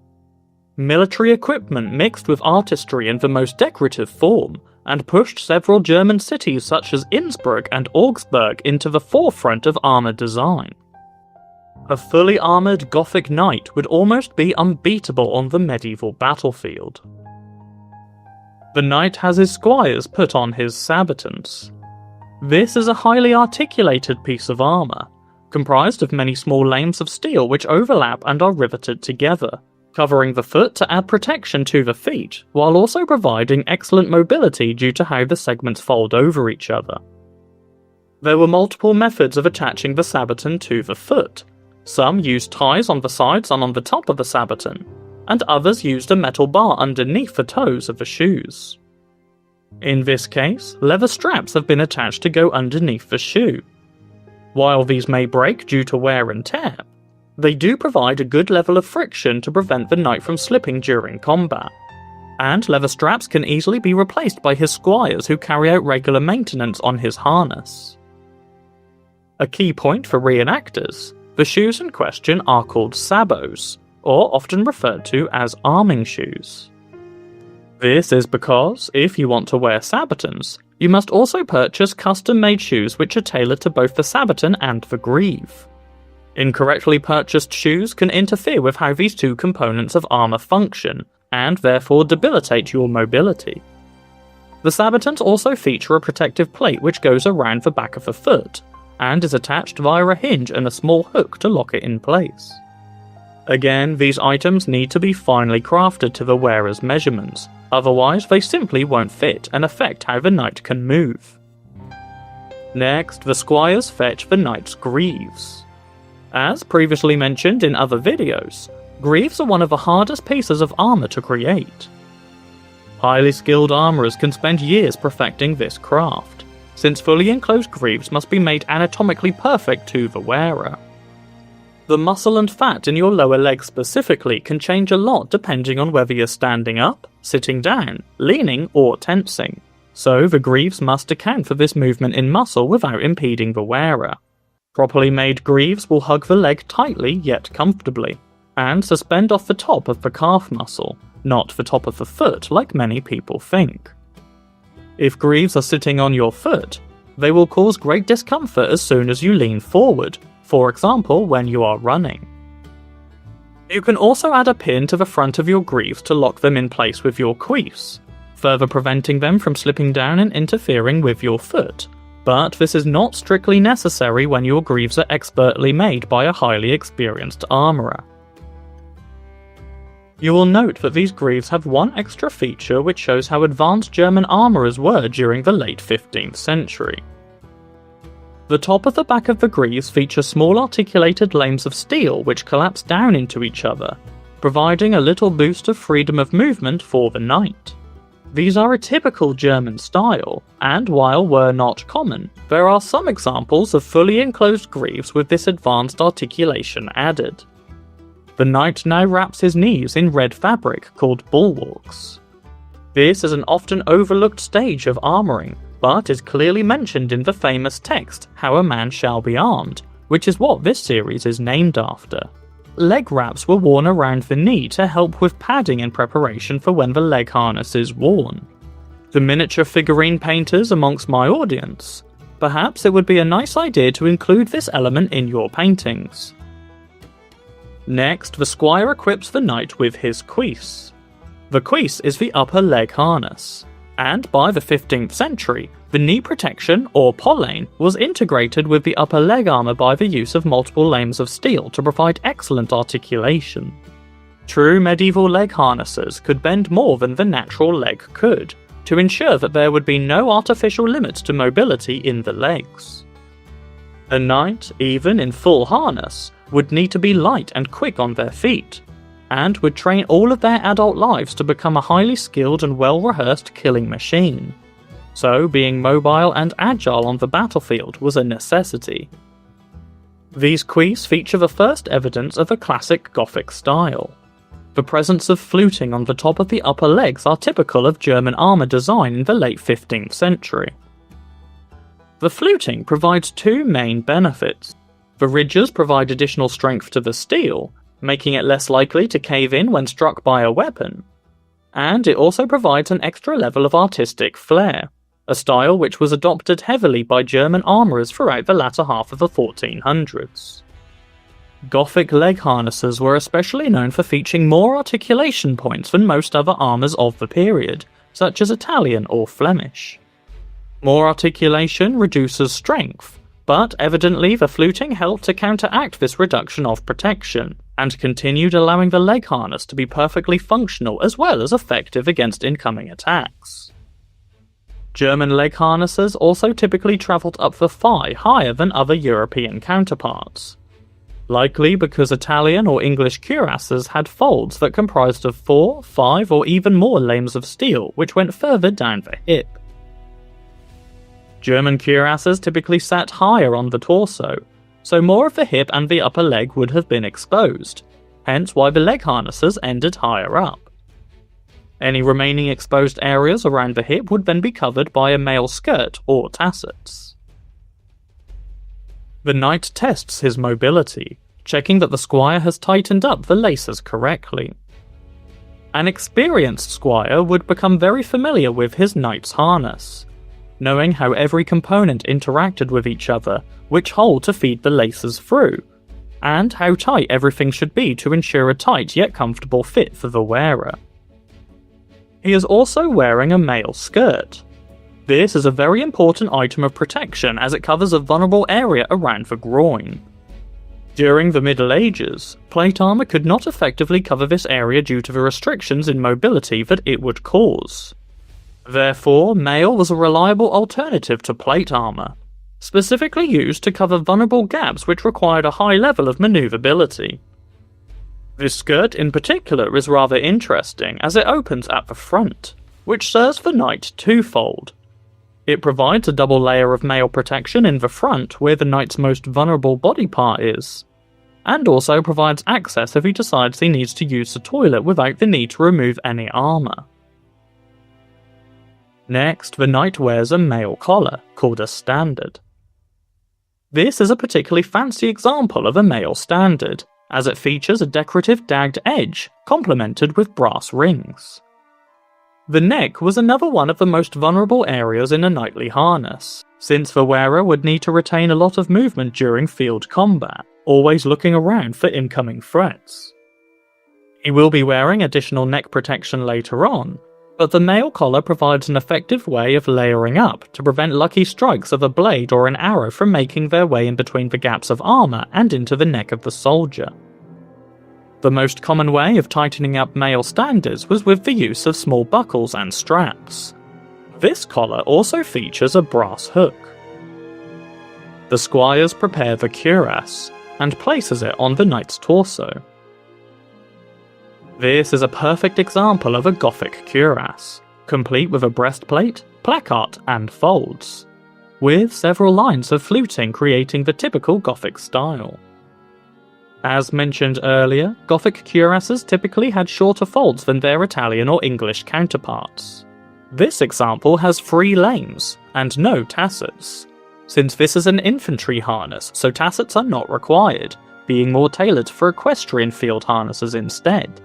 Military equipment mixed with artistry in the most decorative form, and pushed several German cities such as Innsbruck and Augsburg into the forefront of armour design. A fully armoured Gothic knight would almost be unbeatable on the medieval battlefield. The knight has his squires put on his sabatons. This is a highly articulated piece of armour, comprised of many small lanes of steel which overlap and are riveted together, covering the foot to add protection to the feet, while also providing excellent mobility due to how the segments fold over each other. There were multiple methods of attaching the sabaton to the foot. Some used ties on the sides and on the top of the sabaton, and others used a metal bar underneath the toes of the shoes. In this case, leather straps have been attached to go underneath the shoe. While these may break due to wear and tear, they do provide a good level of friction to prevent the knight from slipping during combat, and leather straps can easily be replaced by his squires who carry out regular maintenance on his harness. A key point for reenactors, the shoes in question are called sabots, or often referred to as arming shoes. This is because, if you want to wear sabatons, you must also purchase custom-made shoes which are tailored to both the sabaton and the greave. Incorrectly purchased shoes can interfere with how these two components of armour function, and therefore debilitate your mobility. The sabatons also feature a protective plate which goes around the back of the foot, and is attached via a hinge and a small hook to lock it in place. Again, these items need to be finely crafted to the wearer's measurements, otherwise they simply won't fit and affect how the knight can move. Next, the squires fetch the knight's greaves. As previously mentioned in other videos, greaves are one of the hardest pieces of armour to create. Highly skilled armourers can spend years perfecting this craft, since fully enclosed greaves must be made anatomically perfect to the wearer. The muscle and fat in your lower leg specifically can change a lot depending on whether you're standing up, sitting down, leaning, or tensing, so the greaves must account for this movement in muscle without impeding the wearer. Properly made greaves will hug the leg tightly yet comfortably, and suspend off the top of the calf muscle, not the top of the foot like many people think. If greaves are sitting on your foot, they will cause great discomfort as soon as you lean forward, for example when you are running. You can also add a pin to the front of your greaves to lock them in place with your cuisse, further preventing them from slipping down and interfering with your foot, but this is not strictly necessary when your greaves are expertly made by a highly experienced armourer. You will note that these greaves have one extra feature which shows how advanced German armourers were during the late 15th century. The top of the back of the greaves feature small articulated lanes of steel which collapse down into each other, providing a little boost of freedom of movement for the knight. These are a typical German style, and while were not common, there are some examples of fully enclosed greaves with this advanced articulation added. The knight now wraps his knees in red fabric called bulwarks. This is an often overlooked stage of armouring, but is clearly mentioned in the famous text How a Man Shall Be Armed, which is what this series is named after. Leg wraps were worn around the knee to help with padding in preparation for when the leg harness is worn. The miniature figurine painters amongst my audience, perhaps it would be a nice idea to include this element in your paintings. Next, the squire equips the knight with his cuisse. The cuisse is the upper leg harness, and by the 15th century, the knee protection, or pollane, was integrated with the upper leg armour by the use of multiple lames of steel to provide excellent articulation. True medieval leg harnesses could bend more than the natural leg could, to ensure that there would be no artificial limits to mobility in the legs. A knight, even in full harness, would need to be light and quick on their feet, and would train all of their adult lives to become a highly skilled and well-rehearsed killing machine. So being mobile and agile on the battlefield was a necessity. These cuisses feature the first evidence of a classic Gothic style. The presence of fluting on the top of the upper legs are typical of German armour design in the late 15th century. The fluting provides two main benefits. The ridges provide additional strength to the steel, making it less likely to cave in when struck by a weapon. And it also provides an extra level of artistic flair, a style which was adopted heavily by German armourers throughout the latter half of the 1400s. Gothic leg harnesses were especially known for featuring more articulation points than most other armours of the period, such as Italian or Flemish. More articulation reduces strength, but evidently the fluting helped to counteract this reduction of protection, and continued allowing the leg harness to be perfectly functional as well as effective against incoming attacks. German leg harnesses also typically travelled up the thigh higher than other European counterparts, likely because Italian or English cuirasses had folds that comprised of 4, 5 or even more lames of steel which went further down the hip. German cuirasses typically sat higher on the torso, so more of the hip and the upper leg would have been exposed, hence why the leg harnesses ended higher up. Any remaining exposed areas around the hip would then be covered by a mail skirt or tassets. The knight tests his mobility, checking that the squire has tightened up the laces correctly. An experienced squire would become very familiar with his knight's harness, knowing how every component interacted with each other, which hole to feed the laces through, and how tight everything should be to ensure a tight yet comfortable fit for the wearer. He is also wearing a mail skirt. This is a very important item of protection as it covers a vulnerable area around the groin. During the Middle Ages, plate armour could not effectively cover this area due to the restrictions in mobility that it would cause. Therefore, mail was a reliable alternative to plate armour, specifically used to cover vulnerable gaps which required a high level of manoeuvrability. This skirt in particular is rather interesting as it opens at the front, which serves the knight twofold. It provides a double layer of mail protection in the front where the knight's most vulnerable body part is, and also provides access if he decides he needs to use the toilet without the need to remove any armour. Next, the knight wears a mail collar, called a standard. This is a particularly fancy example of a mail standard, as it features a decorative dagged edge, complemented with brass rings. The neck was another one of the most vulnerable areas in a knightly harness, since the wearer would need to retain a lot of movement during field combat, always looking around for incoming threats. He will be wearing additional neck protection later on, but the mail collar provides an effective way of layering up to prevent lucky strikes of a blade or an arrow from making their way in between the gaps of armour and into the neck of the soldier. The most common way of tightening up mail standards was with the use of small buckles and straps. This collar also features a brass hook. The squires prepare the cuirass, and places it on the knight's torso. This is a perfect example of a Gothic cuirass, complete with a breastplate, placard and folds, with several lines of fluting creating the typical Gothic style. As mentioned earlier, Gothic cuirasses typically had shorter folds than their Italian or English counterparts. This example has 3 lames, and no tassets, since this is an infantry harness, so tassets are not required, being more tailored for equestrian field harnesses instead.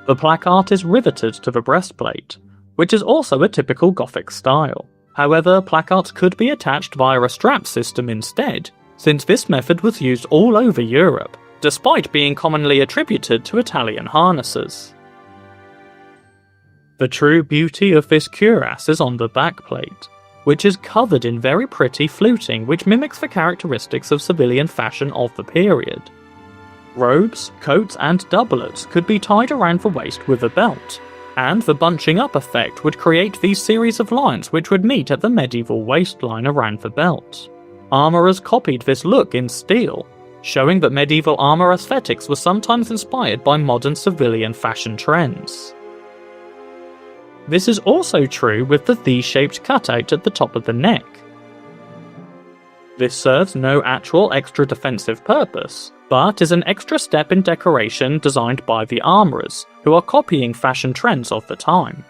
The placard is riveted to the breastplate, which is also a typical Gothic style. However, placards could be attached via a strap system instead, since this method was used all over Europe, despite being commonly attributed to Italian harnesses. The true beauty of this cuirass is on the backplate, which is covered in very pretty fluting which mimics the characteristics of civilian fashion of the period. Robes, coats and doublets could be tied around the waist with a belt, and the bunching up effect would create these series of lines which would meet at the medieval waistline around the belt. Armourers copied this look in steel, showing that medieval armour aesthetics were sometimes inspired by modern civilian fashion trends. This is also true with the V-shaped cutout at the top of the neck. This serves no actual extra defensive purpose, but is an extra step in decoration designed by the armourers, who are copying fashion trends of the time.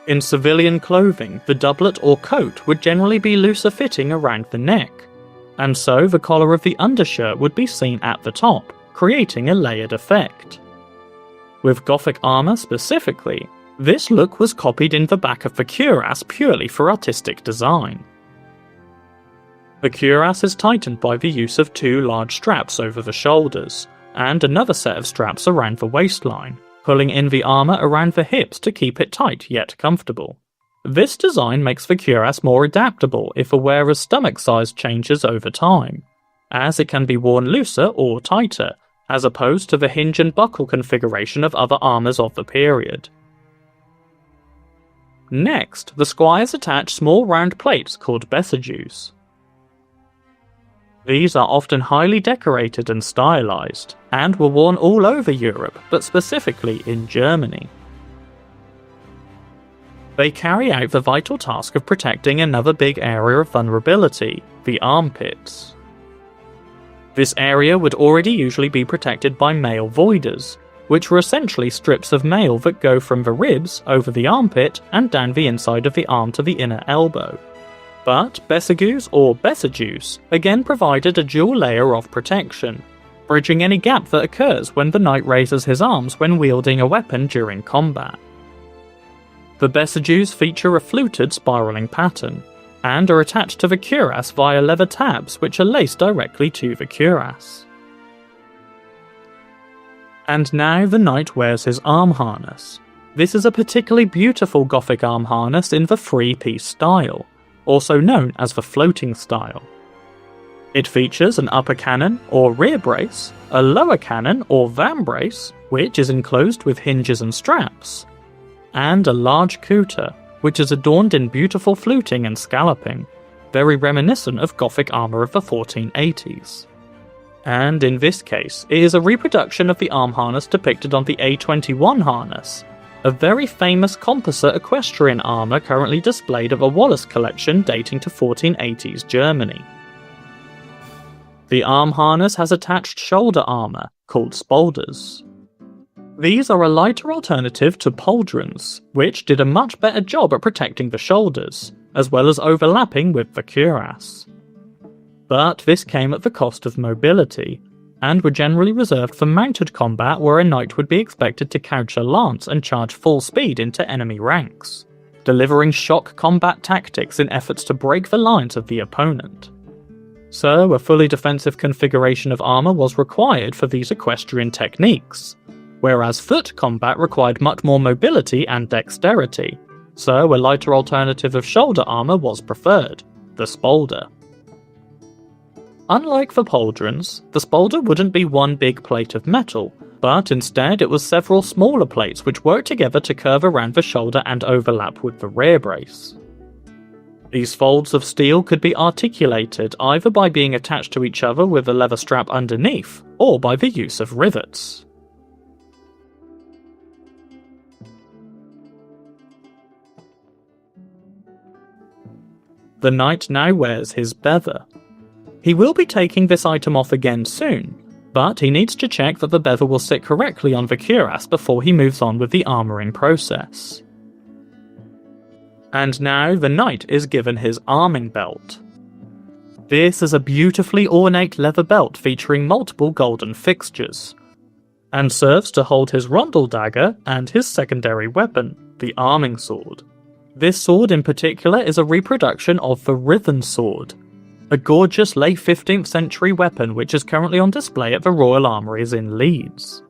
In civilian clothing, the doublet or coat would generally be looser fitting around the neck, and so the collar of the undershirt would be seen at the top, creating a layered effect. With Gothic armour specifically, this look was copied in the back of the cuirass purely for artistic design. The cuirass is tightened by the use of two large straps over the shoulders, and another set of straps around the waistline, pulling in the armour around the hips to keep it tight yet comfortable. This design makes the cuirass more adaptable if the wearer's stomach size changes over time, as it can be worn looser or tighter, as opposed to the hinge and buckle configuration of other armours of the period. Next, the squires attach small round plates called bessages. These are often highly decorated and stylised, and were worn all over Europe, but specifically in Germany. They carry out the vital task of protecting another big area of vulnerability, the armpits. This area would already usually be protected by mail voiders, which were essentially strips of mail that go from the ribs over the armpit and down the inside of the arm to the inner elbow. But bessages or bessages again provided a dual layer of protection, bridging any gap that occurs when the knight raises his arms when wielding a weapon during combat. The bessages feature a fluted spiralling pattern, and are attached to the cuirass via leather tabs which are laced directly to the cuirass. And now the knight wears his arm harness. This is a particularly beautiful Gothic arm harness in the three-piece style, also known as the floating style. It features an upper cannon or rear brace, a lower cannon or vambrace, which is enclosed with hinges and straps, and a large couter, which is adorned in beautiful fluting and scalloping, very reminiscent of Gothic armour of the 1480s. And in this case, it is a reproduction of the arm harness depicted on the A21 harness, a very famous composite equestrian armour currently displayed at the Wallace collection dating to 1480s Germany. The arm harness has attached shoulder armour, called spolders. These are a lighter alternative to pauldrons, which did a much better job at protecting the shoulders, as well as overlapping with the cuirass. But this came at the cost of mobility, and were generally reserved for mounted combat where a knight would be expected to couch a lance and charge full speed into enemy ranks, delivering shock combat tactics in efforts to break the lines of the opponent. So a fully defensive configuration of armour was required for these equestrian techniques, whereas foot combat required much more mobility and dexterity, so a lighter alternative of shoulder armour was preferred, the spolder. Unlike the pauldrons, the spolder wouldn't be one big plate of metal, but instead it was several smaller plates which worked together to curve around the shoulder and overlap with the rear brace. These folds of steel could be articulated either by being attached to each other with a leather strap underneath, or by the use of rivets. The knight now wears his bever. He will be taking this item off again soon, but he needs to check that the bever will sit correctly on the cuirass before he moves on with the armouring process. And now the knight is given his arming belt. This is a beautifully ornate leather belt featuring multiple golden fixtures, and serves to hold his rondel dagger and his secondary weapon, The arming sword. This sword in particular is a reproduction of the Riven sword, a gorgeous late 15th century weapon which is currently on display at the Royal Armouries in Leeds.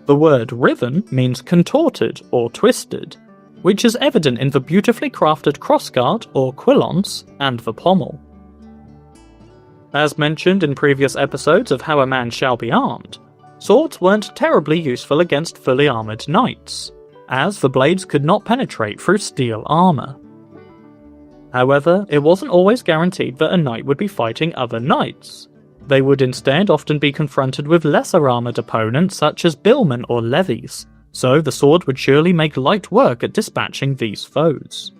The word riven means contorted or twisted, which is evident in the beautifully crafted crossguard or quillons and the pommel. As mentioned in previous episodes of How a Man Shall Be Armed, swords weren't terribly useful against fully armoured knights, as the blades could not penetrate through steel armour. However, it wasn't always guaranteed that a knight would be fighting other knights. They would instead often be confronted with lesser armoured opponents such as billmen or levies, so the sword would surely make light work at dispatching these foes.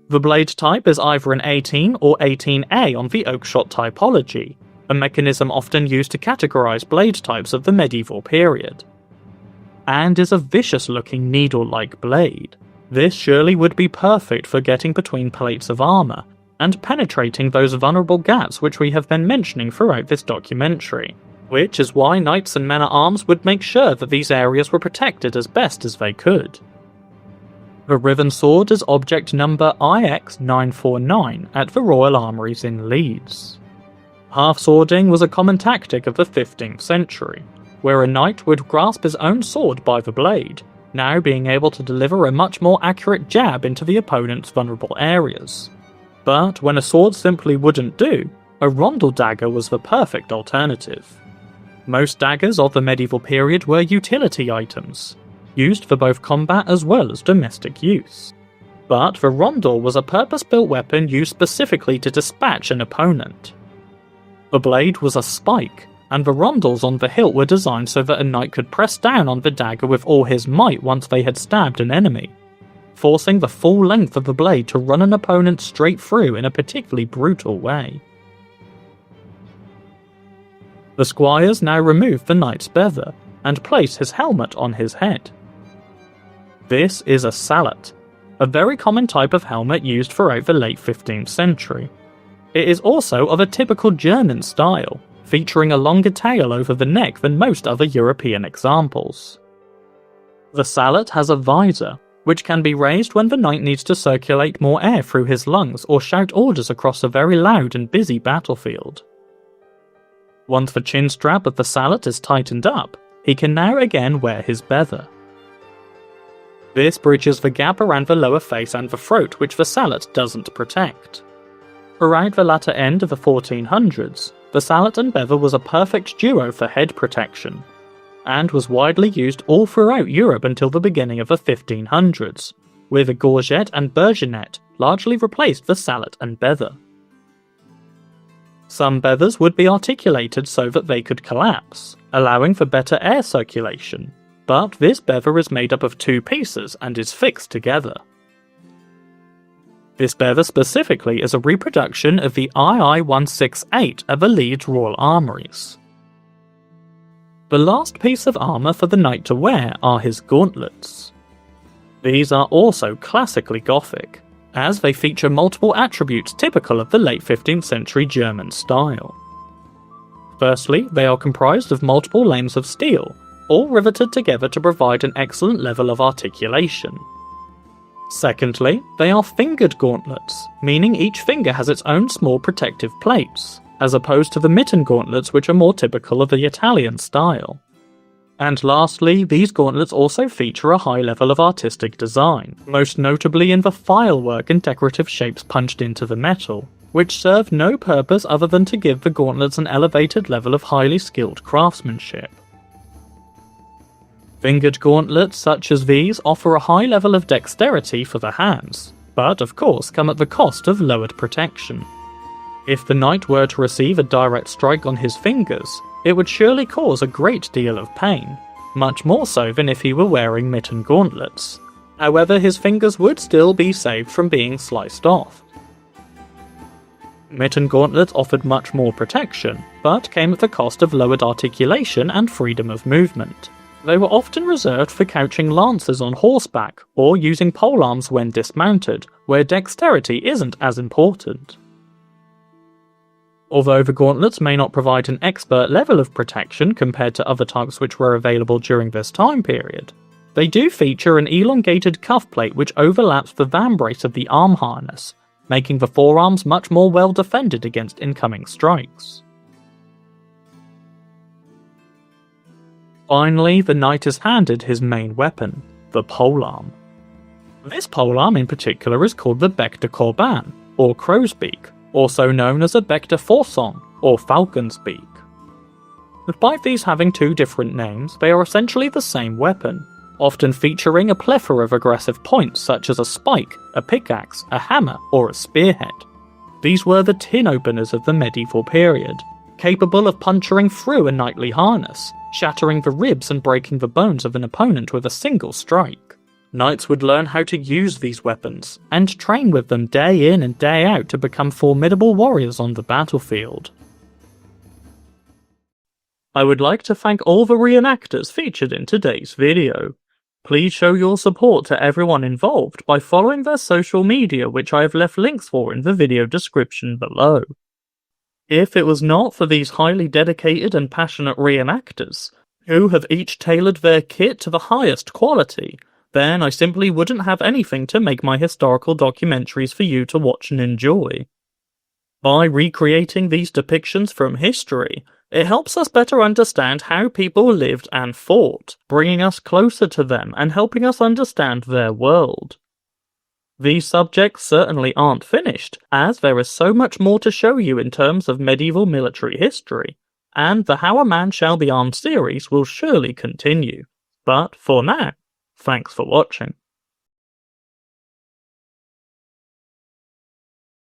The blade type is either an 18 or 18A on the oakshot typology, a mechanism often used to categorise blade types of the medieval period, and is a vicious-looking needle-like blade. This surely would be perfect for getting between plates of armour and penetrating those vulnerable gaps which we have been mentioning throughout this documentary, which is why knights and men-at-arms would make sure that these areas were protected as best as they could. The Riven sword is object number IX949 at the Royal Armouries in Leeds. Half-swording was a common tactic of the 15th century, where a knight would grasp his own sword by the blade, now being able to deliver a much more accurate jab into the opponent's vulnerable areas. But when a sword simply wouldn't do, a rondel dagger was the perfect alternative. Most daggers of the medieval period were utility items, used for both combat as well as domestic use. But the rondel was a purpose-built weapon used specifically to dispatch an opponent. The blade was a spike, and the rondels on the hilt were designed so that a knight could press down on the dagger with all his might once they had stabbed an enemy, forcing the full length of the blade to run an opponent straight through in a particularly brutal way. The squires now remove the knight's bever and place his helmet on his head. This is a sallet, a very common type of helmet used throughout the late 15th century. It is also of a typical German style, featuring a longer tail over the neck than most other European examples. The sallet has a visor, which can be raised when the knight needs to circulate more air through his lungs or shout orders across a very loud and busy battlefield. Once the chin strap of the sallet is tightened up, he can now again wear his bever. This bridges the gap around the lower face and the throat which the sallet doesn't protect. Around the latter end of the 1400s, the sallet and bever was a perfect duo for head protection, and was widely used all throughout Europe until the beginning of the 1500s, where the gorget and bergenet largely replaced the sallet and bever. Some bevers would be articulated so that they could collapse, allowing for better air circulation, but this bever is made up of two pieces and is fixed together. This bever specifically is a reproduction of the II-168 at the Leeds Royal Armouries. The last piece of armour for the knight to wear are his gauntlets. These are also classically Gothic, as they feature multiple attributes typical of the late 15th century German style. Firstly, they are comprised of multiple lanes of steel, all riveted together to provide an excellent level of articulation. Secondly, they are fingered gauntlets, meaning each finger has its own small protective plates, as opposed to the mitten gauntlets which are more typical of the Italian style. And lastly, these gauntlets also feature a high level of artistic design, most notably in the filework and decorative shapes punched into the metal, which serve no purpose other than to give the gauntlets an elevated level of highly skilled craftsmanship. Fingered gauntlets such as these offer a high level of dexterity for the hands, but of course come at the cost of lowered protection. If the knight were to receive a direct strike on his fingers, it would surely cause a great deal of pain, much more so than if he were wearing mitten gauntlets. However, his fingers would still be saved from being sliced off. Mitten gauntlets offered much more protection, but came at the cost of lowered articulation and freedom of movement. They were often reserved for couching lances on horseback, or using polearms when dismounted, where dexterity isn't as important. Although the gauntlets may not provide an expert level of protection compared to other types which were available during this time period, They do feature an elongated cuff plate which overlaps the vambrace of the arm harness, making the forearms much more well defended against incoming strikes. Finally, the knight is handed his main weapon, the polearm. This polearm in particular is called the bec de corban, or crow's beak, also known as a bec de faucon, or falcon's beak. Despite these having two different names, they are essentially the same weapon, often featuring a plethora of aggressive points such as a spike, a pickaxe, a hammer, or a spearhead. These were the tin openers of the medieval period, capable of puncturing through a knightly harness, shattering the ribs and breaking the bones of an opponent with a single strike. Knights would learn how to use these weapons, and train with them day in and day out to become formidable warriors on the battlefield. I would like to thank all the reenactors featured in today's video. Please show your support to everyone involved by following their social media, which I have left links for in the video description below. If it was not for these highly dedicated and passionate reenactors, who have each tailored their kit to the highest quality, then I simply wouldn't have anything to make my historical documentaries for you to watch and enjoy. By recreating these depictions from history, it helps us better understand how people lived and fought, bringing us closer to them and helping us understand their world. These subjects certainly aren't finished, as there is so much more to show you in terms of medieval military history, and the How a Man Shall Be Armed series will surely continue. But for now, thanks for watching.